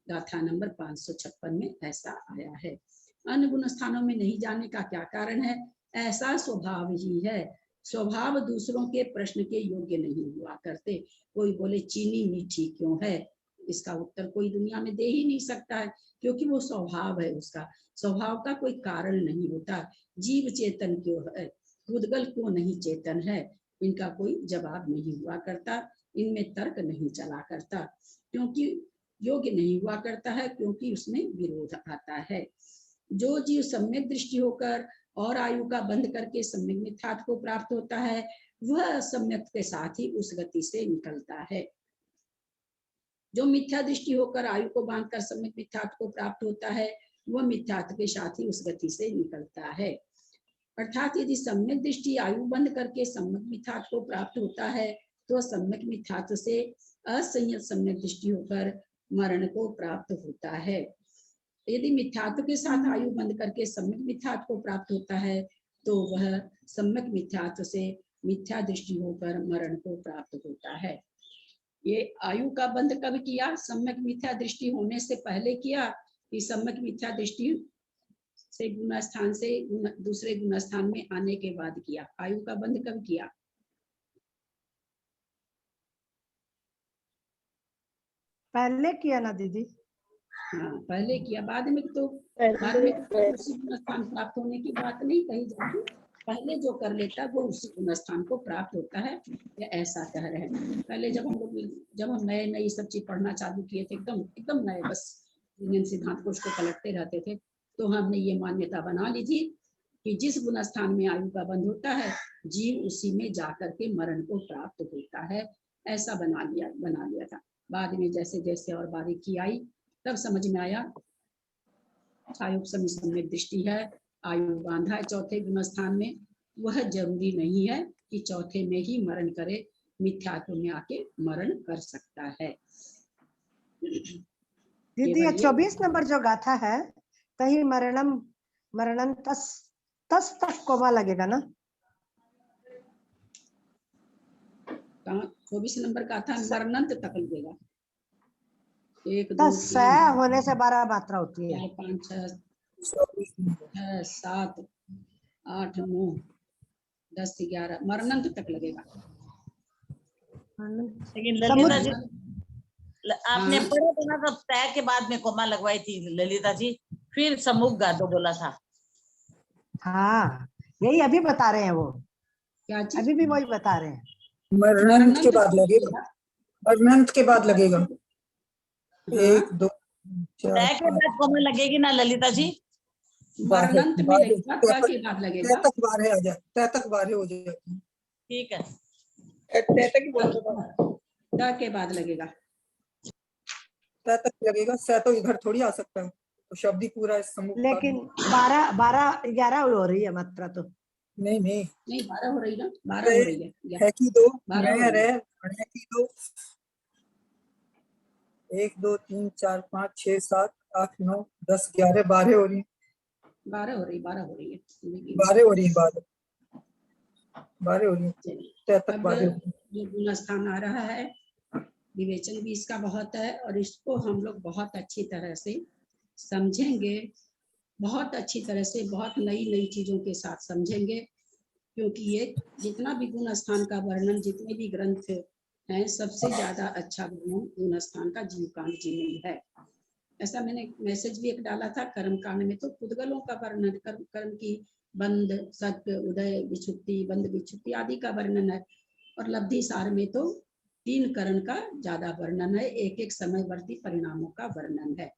गाथा नंबर 556 में ऐसा आया है। अन्य गुण स्थानों में नहीं जाने का क्या कारण है? ऐसा स्वभाव ही है। स्वभाव दूसरों के प्रश्न के योग्य नहीं हुआ करते। कोई बोले चीनी मीठी क्यों है, इसका उत्तर कोई दुनिया में दे ही नहीं सकता है, क्योंकि वो स्वभाव है, उसका स्वभाव का कोई कारण नहीं होता। जीव चेतन क्यों है, भूतगल क्यों नहीं चेतन है, इनका कोई जवाब नहीं हुआ करता, इनमें तर्क नहीं चला करता, क्योंकि योग्य नहीं हुआ करता है, क्योंकि उसमें विरोध आता है। जो जीव सम्यक दृष्टि होकर और आयु का बंध करके सम्यक मिथ्यात्व को प्राप्त होता है, वह सम्यक के साथ ही उस गति से निकलता है। जो मिथ्या दृष्टि होकर आयु को बांधकर सम्यक मिथ्यात्व को प्राप्त होता है, वह मिथ्यात्व के साथ ही उस गति से निकलता है। अर्थात यदि सम्यक दृष्टि आयु बंद करके सम्यक मिथ्यात्व को प्राप्त होता है, तो सम्यक मिथ्यात्व से असंयत सम्यक दृष्टि होकर मरण को प्राप्त होता है। यदि मिथ्यात्व के साथ आयु बंद करके सम्यक मिथ्यात्व को प्राप्त होता है, तो वह सम्यक मिथ्यात्व से मिथ्या दृष्टि होकर मरण को प्राप्त होता है। ये आयु का बंध कब किया? सम्यक मिथ्या दृष्टि होने से पहले किया कि सम्यक मिथ्या दृष्टि से गुण स्थान से दूसरे गुण स्थान में आने के बाद किया? आयु का बंध कब किया? पहले किया ना दीदी? हाँ, पहले किया, बाद में तो उसी गुण स्थान प्राप्त होने की बात नहीं कही जाती। पहले जो कर लेता वो उसी गुण स्थान को प्राप्त होता है, या ऐसा कह रहे हैं। पहले जब हम नए नए सब चीज पढ़ना चालू किए थे, एकदम नए, बस सिद्धांत को उसको पलटते रहते थे, तो हमने ये मान्यता बना ली थी कि जिस गुण स्थान में आयु का बंध होता है, जीव उसी में जाकर के मरण को प्राप्त होता है, ऐसा बना लिया था। बाद में जैसे जैसे और बारीकी आई, तब समझ में आया आयु सम्यक दृष्टि है, आयु बांधा है चौथे गुण स्थान में, वह जरूरी नहीं है कि चौथे में ही मरण करे, मिथ्यात्व में आके मरण कर सकता है। दीदी ये 24 नंबर जो गाथा है, कहीं मरणम तस तक कोमा लगेगा ना? 24 नंबर गाथा मरणंत तक लगेगा। 1 2 3 होने से 12 मात्रा होती है। 4 5 6 7 8 9 10 11 मरणंत तक लगेगा। लेकिन ललिता जी आपने हाँ। पढ़ा था ना, तब तय के बाद में कोमा लगवाई थी ललिता जी, फिर समूह गादो बोला था। हाँ यही अभी बता रहे हैं वो, क्या चीज? अभी भी वही बता रहे हैं। मरणंत के बाद लगेगा, मरणंत के बाद लगेगा। हाँ, 1 2 4 तय के 5 बाद कोमा लगेगी ना ललिता जी? वर्णंत में लगेगा, तय क के बाद लगेगा। तक बारह आ जाए, तय तक बारह हो जाएगी। ठीक है, तय तक ही बोल रहा हूँ। क के बाद लगेगा। तय तक लगेगा, स तो इधर थोड़ी आ सकता है, तो शब्द ही पूरा इस समूह का लेकिन 12 12 11 हो रही है मात्रा तो। नहीं नहीं 12 हो रही ना, 12 हो रही है। है कि 2 12 हो मैं रही है। रहे है कि 2 1 2 3 4 5 6 7 8 9 10 11 12 हो रही है। 12 हो रही, 12 हो रही है। 12 हो रही है, 12 हो रही है। तय तक अब 12 हो रही है। जो गुण स्थान आ रहा है, विवेचन भी इसका बहुत है, और इसको हम लोग बहुत अच्छी तरह से समझेंगे, बहुत अच्छी तरह से, बहुत नई नई चीजों के साथ समझेंगे, क्योंकि ये जितना भी गुण स्थान का वर्णन, जितने भी ग्रंथ हैं, सबसे ज्यादा अच्छा वर्णन गुण स्थान का जीवकांड जी में है। ऐसा मैंने मैसेज भी एक डाला था। कर्म कांड में तो पुद्गलों का वर्णन, कर्म की बंध, सत्य, उदय, विच्छुत्ति, बंध विच्छुत्ति आदि का वर्णन है, और लब्धि सार में तो 3 करण का ज्यादा वर्णन है, एक एक समयवर्ती परिणामों का वर्णन है।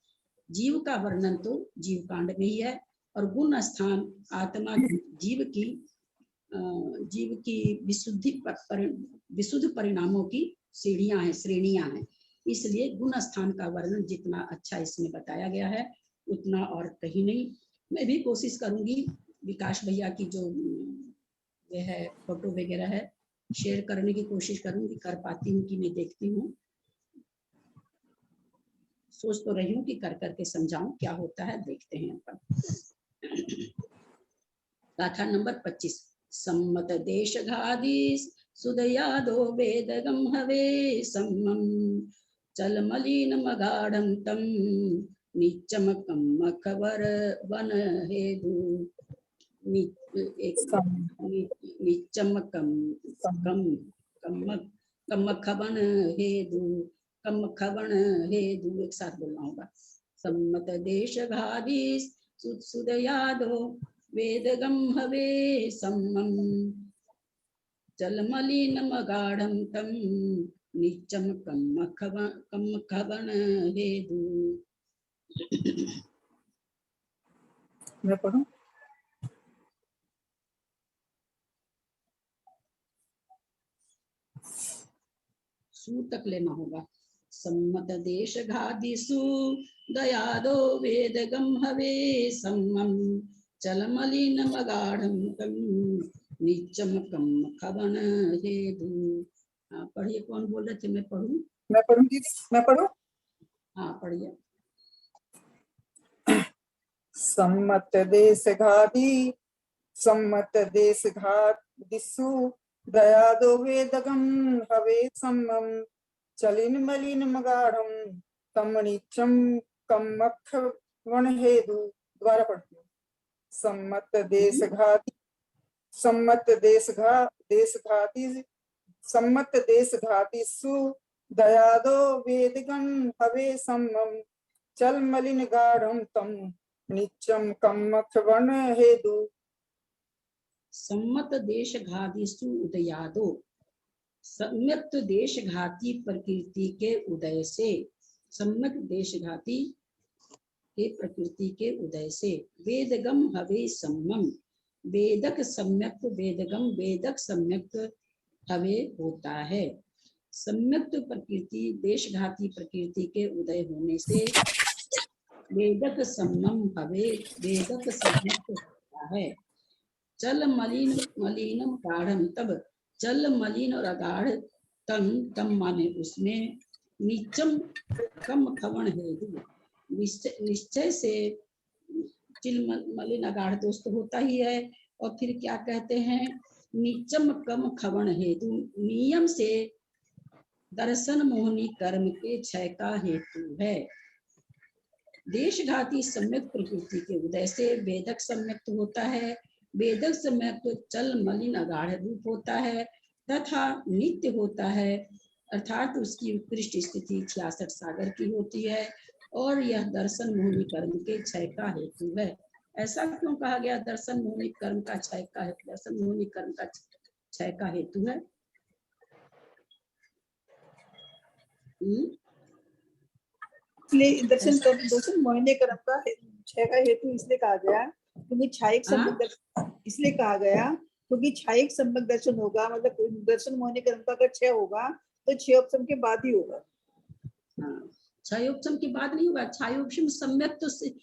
जीव का वर्णन तो जीव कांड में ही है, और गुण स्थान आत्मा जीव की विशुद्ध परिणामों की सीढ़ियां हैं, श्रेणियां हैं। इसलिए गुण स्थान का वर्णन जितना अच्छा इसमें बताया गया है, उतना और कहीं नहीं। मैं भी कोशिश करूंगी, विकास भैया की जो ये है फोटो वगैरह है, शेयर करने की कोशिश करूंगी, कर पाती हूँ कि नहीं देखती हूँ। सोच तो रही हूँ कि कर करके समझाऊं, क्या होता है देखते हैं अपन। गाथा नंबर 25। सम्मत देश घादीस सुदयादो वेदगम हवे सम्मम चल मलिन मगाढ़म तम नीचम कम खबर वन हेदु नीचम कम खबन हेदु कम खबन हेदु। एक साथ बोलना होगा। सम्मत देश घादीस सुदयादो वेदगम हवे सम्मम जलमलिनम गाढ़म तम नीचम कम खबन हेदु। मैं पढ़ूं? सू तक लेना होगा। सम्मत देश घादिसु दयादो वेदगम हवे सम्मम चलमलिनम गाढ़म तम नीचम कम खबन हेदु। पढ़िए, कौन बोल रहे थे? मैं पढ़ूं? मैं पढ़ूं दीदी, मैं पढ़ूं? हाँ पढ़िए। सम्मत देश घादी, सम्मत देश घात दिसु दयादो वेदगम हवे सम्मम चलिन मलिन मगाढ़म तमणिचम कमख वन हेदु। दोबारा पढ़ती हूँ। सम्मत देश घाती, सम्मत देश घाती, सम्मत देश घाती सु दयादो वेदगम हवे सम्मम चल मलिन गाढ़म तम नीचम कमख वन हेदु। सम्मत देश घादिसु उदयादो, सम्यक्त देश घाती प्रकृति के उदय से, सम्यक देश घाती के प्रकृति के उदय से, वेदगम हवे सम्मम, वेदक सम्यक वेदगम, वेदक सम्यक हवे होता है। सम्यक्त प्रकृति देशघाती प्रकृति के उदय होने से वेदक सम्मम हवे, वेदक सम्यक होता है। चल मलिनम गाढ़म, तब चल मलिन और अगाढ़, तम तम माने उसमें, नीचम कम खवण हेतु, निश्चय से चिल मलिन अगाढ़ दोस्त होता ही है। और फिर क्या कहते हैं? नीचम कम खवण हेतु, नियम से दर्शन मोहनी कर्म के क्षय का हेतु है। देशघाती सम्यक प्रकृति के उदय से वेदक सम्यक्त होता है, वेदक सम्यक्त चल मलिन अगाढ़ रूप होता है तथा नित्य होता है। अर्थात उसकी उत्कृष्ट स्थिति 66 सागर की होती है और यह दर्शन मोहिनी कर्म के क्षय का हेतु है। ऐसा क्यों कहा गया? दर्शन मोहिनी कर्म का क्षय का, दर्शन मोहिनी कर्म का क्षय का हेतु है। इसलिए दर्शन मोहिनी कर्म का क्षय का हेतु इसलिए कहा गया क्योंकि छायिक सम्यक दर्शन, इसलिए कहा गया क्योंकि छायिक सम्यक दर्शन होगा, मतलब दर्शन मोहिनी कर्म का अगर क्षय होगा तो क्षयोपशम के बाद ही होगा। क्षयोपशम के बाद नहीं होगा, क्षयोपशम सम्यक तो से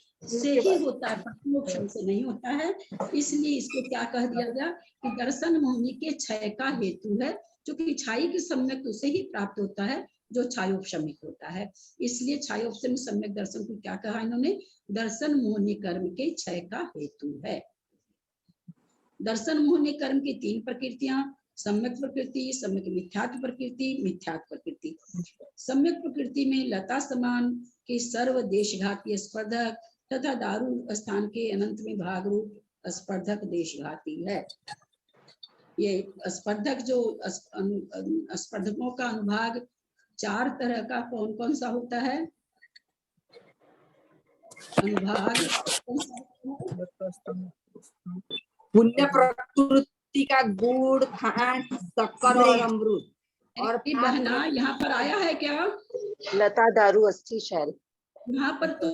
ही होता है, प्रथमोपशम से नहीं होता है। इसलिए इसको क्या कह दिया गया कि दर्शन मोहिनी के क्षय का हेतु है, क्योंकि छायिक सम्यक उसे ही प्राप्त होता है जो छायोपशमिक होता है। इसलिए छायोपशम सम्यक दर्शन को क्या कहा इन्होंने? दर्शन मोहिनी कर्म के क्षय का हेतु है। दर्शन मोहिनी कर्म की 3 प्रकृतियां, सम्यक प्रकृति, सम्यक मिथ्यात्व प्रकृति, मिथ्यात्व प्रकृति। सम्यक प्रकृति में लता समान के सर्व देशघाती स्पर्धक तथा दारू स्थान के अनंत में भाग रूप स्पर्धक देशघाती है। ये स्पर्धक जो स्पर्धकों का अनुभाग 4 तरह का कौन कौन सा होता है? अनुभाग पुण्य प्रकृति का गुड़, खांड, शक्कर और अमृत। और बहना यहाँ पर आया है क्या? लता, दारू, अस्थि, शैल। यहाँ पर तो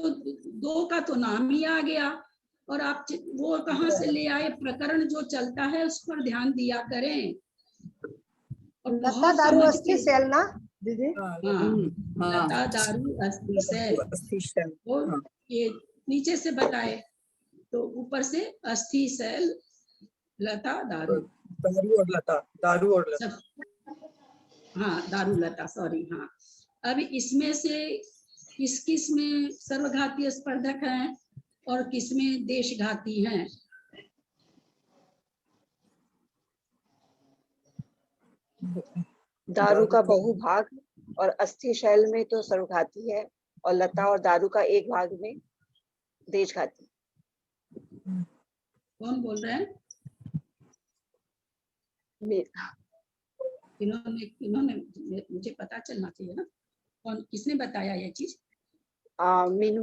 2 का तो नाम ही आ गया, और आप वो कहाँ से ले आए? प्रकरण जो चलता है उस पर ध्यान दिया करें। और लता, दारू, अस्थि, शैल ना दीदी? लता, दारू, अस्थि, शैल। और ये नीचे से बताए तो ऊपर से अस्थि, शैल, लता, दारू और लता, दारू और लता। हाँ, दारू, लता, सॉरी। हाँ, अब इसमें से किस किस में सर्वघाती स्पर्धक हैं और किस में देशघाती हैं? दारू का बहुभाग और अस्थि शैल में तो सर्वघाती है, और लता और दारू का एक भाग में देशघाती। कौन बोल रहे हैं? इन्होंने मुझे पता चलना चाहिए ना, कौन किसने बताया ये चीज? मीनू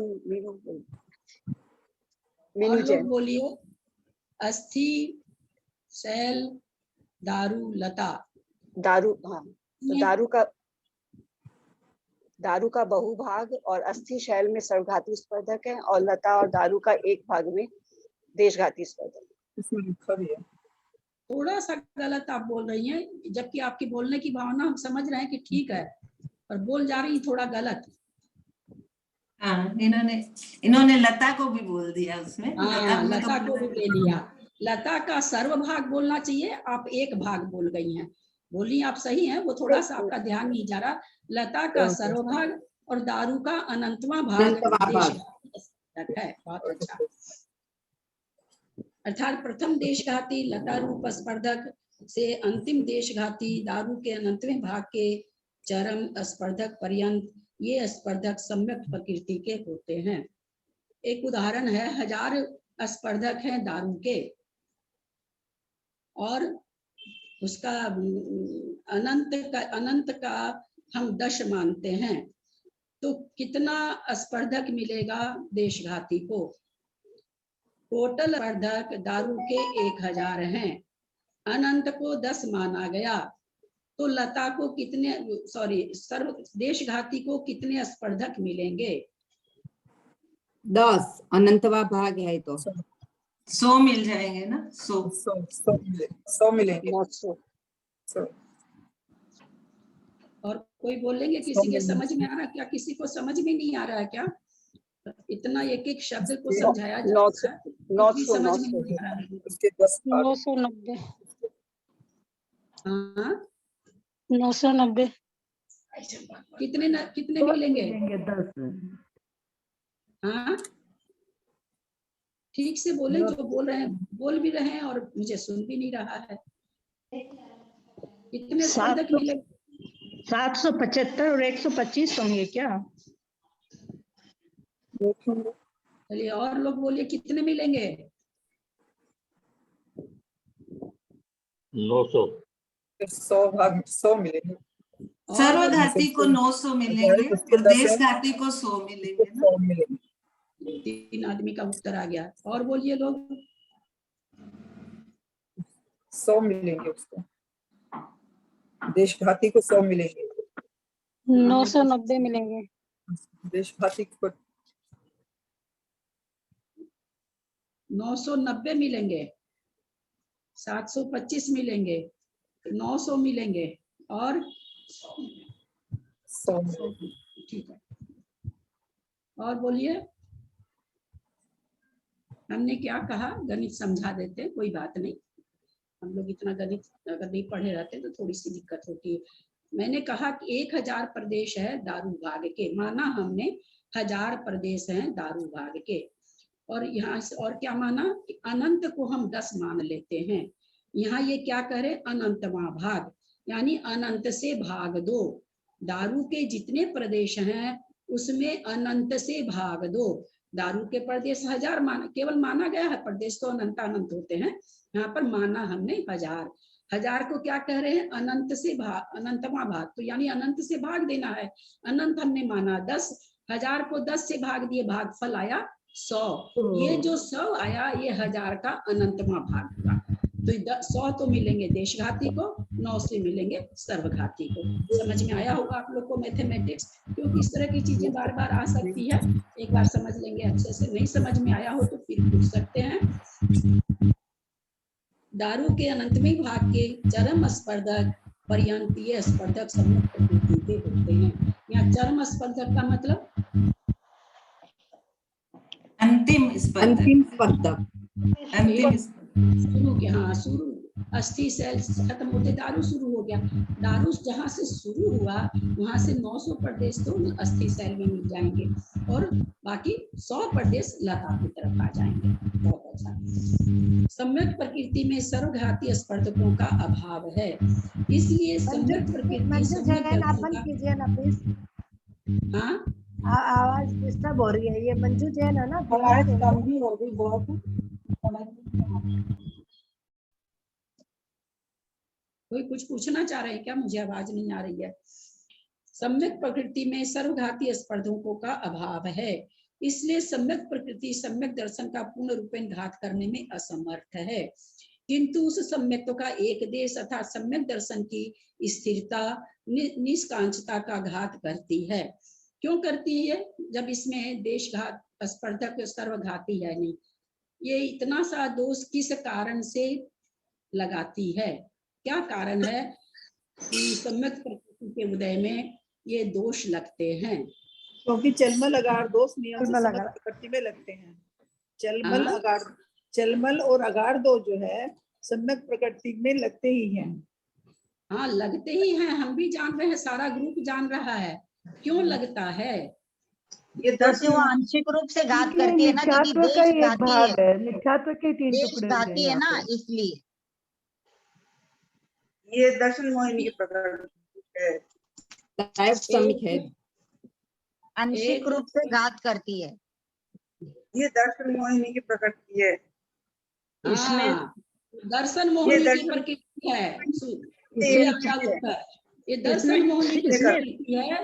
लोग बोलिए। अस्थि, शैल, दारू, लता। दारू, हाँ, तो दारू का बहुभाग और अस्थि शैल में सर्वघाती स्पर्धक है, और लता और दारू का एक भाग में देशघाती स्पर्धक। इसमें लिखा भी है। थोड़ा सा गलत आप बोल रही हैं, जबकि आपकी बोलने की भावना हम समझ रहे हैं कि ठीक है, पर बोल जा रही थोड़ा गलत। हाँ, इन्होंने लता को भी बोल दिया उसमें। लता को भी ले लिया। लता का सर्वभाग बोलना चाहिए, आप एक भाग बोल गई हैं। बोली आप सही हैं, वो थोड़ा सा आपका ध्यान नहीं जा रहा। लता का सर्वभाग और दारू का अनंतवां भाग देशघाती है। बहुत अच्छा। अर्थात प्रथम देशघाती लता रूप स्पर्धक से अंतिम देशघाती दारू के अनंतवें भाग के चरम स्पर्धक पर्यंत ये स्पर्धक सम्यक प्रकृति के होते हैं। एक उदाहरण है, 1000 स्पर्धक हैं दारू के, और उसका अनंत का हम 10 मानते हैं, तो कितना स्पर्धक मिलेगा देशघाती को? टोटल स्पर्धक दारू के 1000 हैं, अनंत को 10 माना गया, तो लता को कितने, सर्व देशघाती को कितने स्पर्धक मिलेंगे? 10, अनंतवा भाग है तो 100 मिल जाएंगे ना। 100 मिलेंगे। 900। और कोई बोलेंगे किसी के समझ में आ रहा है क्या? किसी को समझ में नहीं आ रहा है क्या? इतना एक एक शब्द को समझाया जाता है, 990। हाँ, 990। कितने मिलेंगे? 10। हाँ, ठीक से बोले, जो बोल रहे हैं बोल भी रहे हैं और मुझे सुन भी नहीं रहा है। कितने स्पर्धक मिलेंगे? 775 और 125 होंगे क्या? चलिए, और लोग बोलिए कितने मिलेंगे? 900। 100 भाग 100 मिलेंगे। और सर्वघाती को 900 मिलेंगे और देशघाती को 100 मिलेंगे ना। 100 मिलेंगे। 3 आदमी का उत्तर आ गया। और बोलिए लोग। 100 मिलेंगे उसको, देशघाती को 100 मिलेंगे। 990 मिलेंगे। देशघाती को 990 मिलेंगे, 725 मिलेंगे, 900 मिलेंगे और 100। ठीक है। और बोलिए। हमने क्या कहा, गणित समझा देते हैं, कोई बात नहीं। हम लोग इतना गणित अगर नहीं पढ़े रहते तो थोड़ी सी दिक्कत होती है। मैंने कहा कि 1000 प्रदेश है दारू भाग के, माना हमने 1000 प्रदेश हैं दारू भाग के। और यहाँ से और क्या माना कि अनंत को हम 10 मान लेते हैं। यहाँ ये क्या करे, अनंतवां भाग, यानी अनंत से भाग दो। दारू के जितने प्रदेश हैं उसमें अनंत से भाग दो। दारू के प्रदेश 1000 माना, केवल माना गया है, प्रदेश तो अनंत अनंत होते हैं, यहाँ पर माना हमने 1000। 1000 को क्या कह रहे हैं, अनंत से भाग, अनंतवां भाग, तो यानी अनंत से भाग देना है। अनंत हमने माना 10, 1000 को 10 से भाग दिए, भागफल आया 100। ये जो 100 आया ये 1000 का अनंतवां भाग हुआ। तो 100 तो मिलेंगे देशघाती को, 9 से मिलेंगे सर्वघाती को। समझ में आया होगा आप लोग को मैथमेटिक्स, क्योंकि इस तरह की चीजें बार बार आ सकती है। एक बार समझ लेंगे अच्छे से, नहीं समझ में आया हो तो फिर पूछ सकते हैं। दारू के अनंतवें भाग के चरम स्पर्धक पर्यंतीय स्पर्धक सम्मुख प्रकृति के होते हैं। यहाँ चरम स्पर्धक का मतलब अंतिम स्पर्धक। अंतिम स्पर्धक। अंतिम शुरू के, हाँ शुरू, अस्थि सेल खत्म होते दारू शुरू हो गया। दारू जहाँ से शुरू हुआ वहां से 900 प्रदेश तो अस्थि सेल में मिल जाएंगे और बाकी 100 प्रदेश लता की तरफ आ जाएंगे। बहुत अच्छा। सम्यक प्रकृति में सर्वघाती स्पर्धकों का अभाव है, इसलिए सम्यक प्रकृति सम्यक दर्शन कीजिए ना प्लीज। का। हाँ आवाज डिस्टर्ब हो रही है। ये मंजू जैन है ना, आवाज कम भी हो गई बहुत। कोई कुछ पूछना चाह रहे हैं क्या? मुझे आवाज नहीं आ रही है। सम्यक प्रकृति में सर्वघाती स्पर्धकों का अभाव है, इसलिए सम्यक प्रकृति सम्यक दर्शन का पूर्ण रूपेण घात करने में असमर्थ है, किंतु उस सम्यक्त्व का एक देश अर्थात सम्यक दर्शन की स्थिरता निष्कांक्षता का घात करती है। क्यों करती है? जब इसमें देश घात स्पर्धक सर्वघाती है नहीं, ये इतना सा दोष किस कारण से लगाती है? क्या कारण है कि सम्यक प्रकृति के उदय में ये दोष लगते हैं? क्योंकि चलमल अगार दोष नियम से सम्यक प्रकृति में लगते हैं। चलमल अगार, चलमल और अगार दो जो है सम्यक प्रकृति में लगते ही हैं। हाँ लगते ही हैं, हम भी जान रहे हैं, सारा ग्रुप जान रहा है। क्यों लगता है? ये क्योंकि वो आंशिक रूप से घात करती है ना, क्योंकि देशघाती है, मिथ्यात्व के 3 टुकड़े देशघाती है ना, इसलिए ये दर्शन मोहिनी की प्रकृति है। टाइप समिक है, आंशिक रूप से घात करती है। ये दर्शन मोहिनी की प्रकृति है। इसमें दर्शन मोहिनी की प्रकृति है। ये दर्शन मोहिनी की प्रकृति है,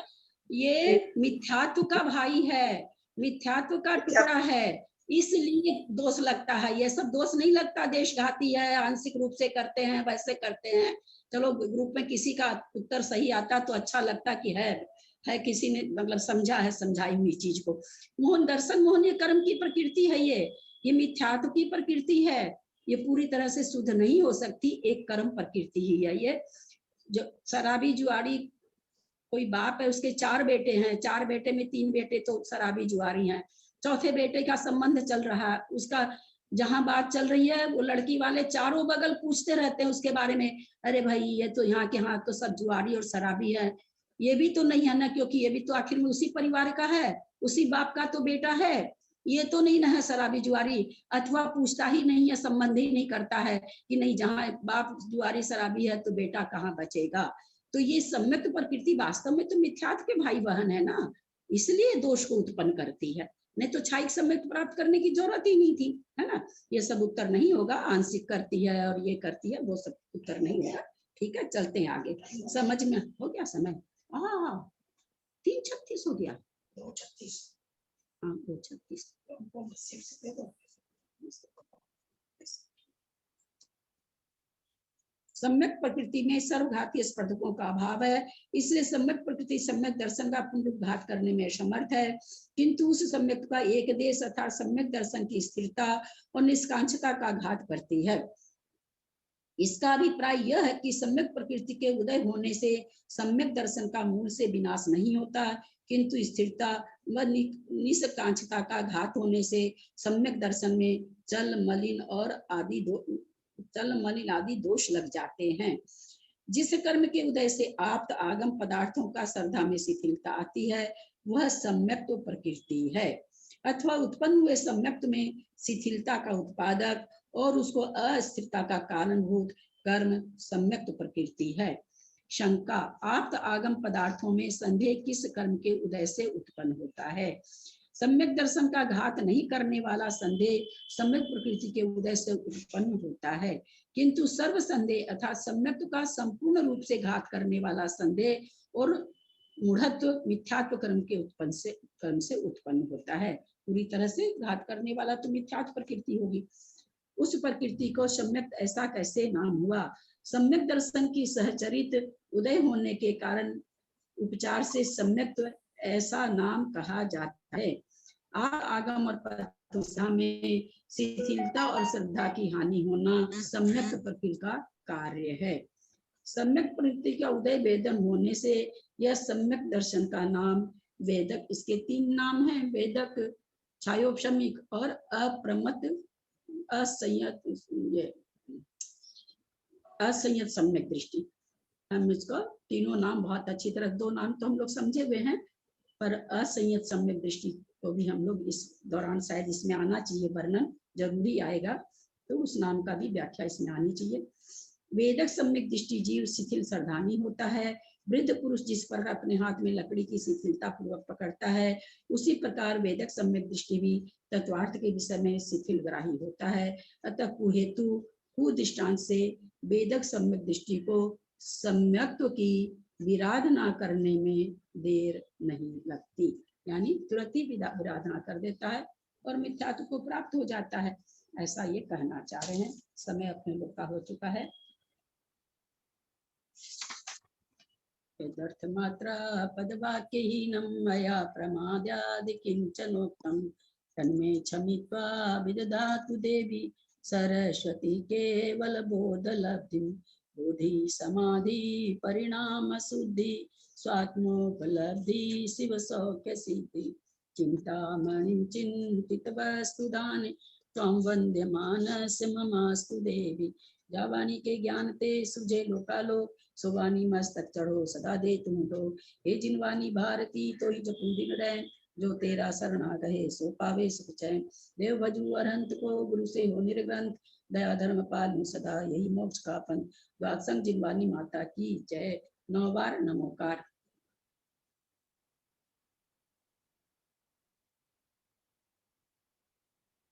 ये मिथ्यात्व का भाई है, मिथ्यात्व का टुकड़ा है, इसलिए दोष लगता है। ये सब दोष नहीं लगता, देशघाती है, आंशिक रूप से करते हैं, वैसे करते हैं। चलो ग्रुप में किसी का उत्तर सही आता तो अच्छा लगता कि है किसी ने मतलब समझा है समझाई हुई चीज को। मोहन दर्शन मोहन ये कर्म की प्रकृति है, ये मिथ्यात्व की प्रकृति है, ये पूरी तरह से शुद्ध नहीं हो सकती, एक कर्म प्रकृति ही है। ये जो शराबी जुआरी, कोई बाप है उसके 4 बेटे हैं, 4 बेटे में 3 बेटे तो शराबी जुआरी हैं, चौथे बेटे का संबंध चल रहा है, उसका जहां बात चल रही है वो लड़की वाले चारों बगल पूछते रहते हैं उसके बारे में, अरे भाई ये तो यहाँ के यहाँ तो सब जुआरी और शराबी है, ये भी तो नहीं है ना, क्योंकि ये भी तो आखिर में उसी परिवार का है, उसी बाप का तो बेटा है, ये तो नहीं ना है शराबी जुआरी। अथवा पूछता ही नहीं है, संबंध ही नहीं करता है कि नहीं जहाँ बाप जुआरी शराबी है तो बेटा कहाँ बचेगा। तो ये सम्यक प्रकृति वास्तव में तो मिथ्यात्व के भाई बहन है ना, इसलिए दोष को उत्पन्न करती है, नहीं तो क्षायिक सम्यक प्राप्त करने की जरूरत ही नहीं थी, है ना। ये सब उत्तर नहीं होगा, आंशिक करती है और ये करती है, वो सब उत्तर नहीं होगा। ठीक है, चलते हैं आगे। समझ में हो गया समय? हाँ 3:36 हो गया, 2:36, हाँ 2:36। सम्यक प्रकृति में सर्वघातीय स्पर्धकों का अभाव है, इसलिए सम्यक प्रकृति सम्यक दर्शन का पुनरुद्घात करने में समर्थ है, किंतु उस सम्यक का एक देश अर्थात सम्यक दर्शन की स्थिरता और निष्कांक्षता का घात करती है। इसका अभिप्राय यह है कि सम्यक प्रकृति के उदय होने से सम्यक दर्शन का मूल से विनाश नहीं होता, किंतु स्थिरता व निष्कांक्षता का घात होने से सम्यक दर्शन में जल मलिन आदि दोष लग जाते हैं। जिस कर्म के उदय से आप्त आगम पदार्थों का श्रद्धा में शिथिलता आती है वह सम्यक्त प्रकृति है, अथवा उत्पन्न हुए सम्यक्त में शिथिलता का उत्पादक और उसको अस्थिरता का कारणभूत कर्म सम्यक्त प्रकृति है। शंका, आप्त आगम पदार्थों में संदेह किस कर्म के उदय से उत्पन्न होता है? सम्यक दर्शन का घात नहीं करने वाला संदेह सम्यक प्रकृति के उदय से उत्पन्न होता है, किंतु सर्व संदेह अर्थात सम्यक का संपूर्ण रूप से घात करने वाला संदेह और मूढ़त्व मिथ्यात्व कर्म से उत्पन्न होता है। पूरी तरह से घात करने वाला तो मिथ्यात्व प्रकृति होगी। उस प्रकृति को सम्यक ऐसा कैसे नाम हुआ? सम्यक दर्शन की सहचरित उदय होने के कारण उपचार से सम्यक ऐसा नाम कहा जाता है। आगम और प्रतिष्ठा में शिथिलता और श्रद्धा की हानि होना सम्यक प्रकृति का कार्य है। सम्यक प्रकृति का उदय वेदन होने से यह सम्यक दर्शन का नाम वेदक, इसके 3 नाम हैं, वेदक, छायोपशमिक और अप्रमत असंयत सम्यक दृष्टि। हम इसको तीनों नाम बहुत अच्छी तरह, 2 नाम तो हम लोग समझे हुए हैं, पर असंयत सम्यक दृष्टि तो भी हम लोग इस दौरान शायद इसमें आना चाहिए, वर्णन जरूरी आएगा, तो उस नाम का भी व्याख्या इसमें आनी चाहिए। वेदक सम्यक दृष्टि जीव शिथिल श्रद्धानी होता है। वृद्ध पुरुष जिस पर अपने हाथ में लकड़ी की शिथिलता पूर्वक पकड़ता है, उसी प्रकार वेदक सम्यक दृष्टि भी तत्वार्थ के विषय में शिथिल ग्राही होता है। अतः कुहेतु कुदृष्टांत से वेदक सम्यक दृष्टि को सम्यक्त्व की विराधना करने में देर नहीं लगती, यानी तुरंत ही विराधना कर देता है और मिथ्यात्व को प्राप्त हो जाता है, ऐसा ये कहना चाह रहे हैं। समय अपने लोग का हो चुका है। यदर्थ मात्रा पदवाक्यहीनं मया प्रमादादि किंचनोक्तं तन्मे क्षमित्वा विदधातु देवी सरस्वती केवल बोधलब्धिं। बोधि समाधि परिणाम शुद्धि स्वात्मोपलब्धि शिव सौख्य सिद्धि। चिंतामणि चिंतित वस्तुदाने त्वं वन्द्यमानस्य ममास्तु देवी। जावानी के ज्ञान ते सुझे लोकालोक, सुवानी मस्तक चढ़ो सदा दे तुम दो। हे जिनवानी भारती तो ही जपू दिन रैन, जो तेरा शरणा रहे सो पावे सुख चैन। देव भजू अरहंत को गुरु से हो निर्ग्रंथ, दया धर्म पालू सदा यही मोक्ष का पंथ। वात्संग जिनवानी माता की जय। 9 बार नमोकार।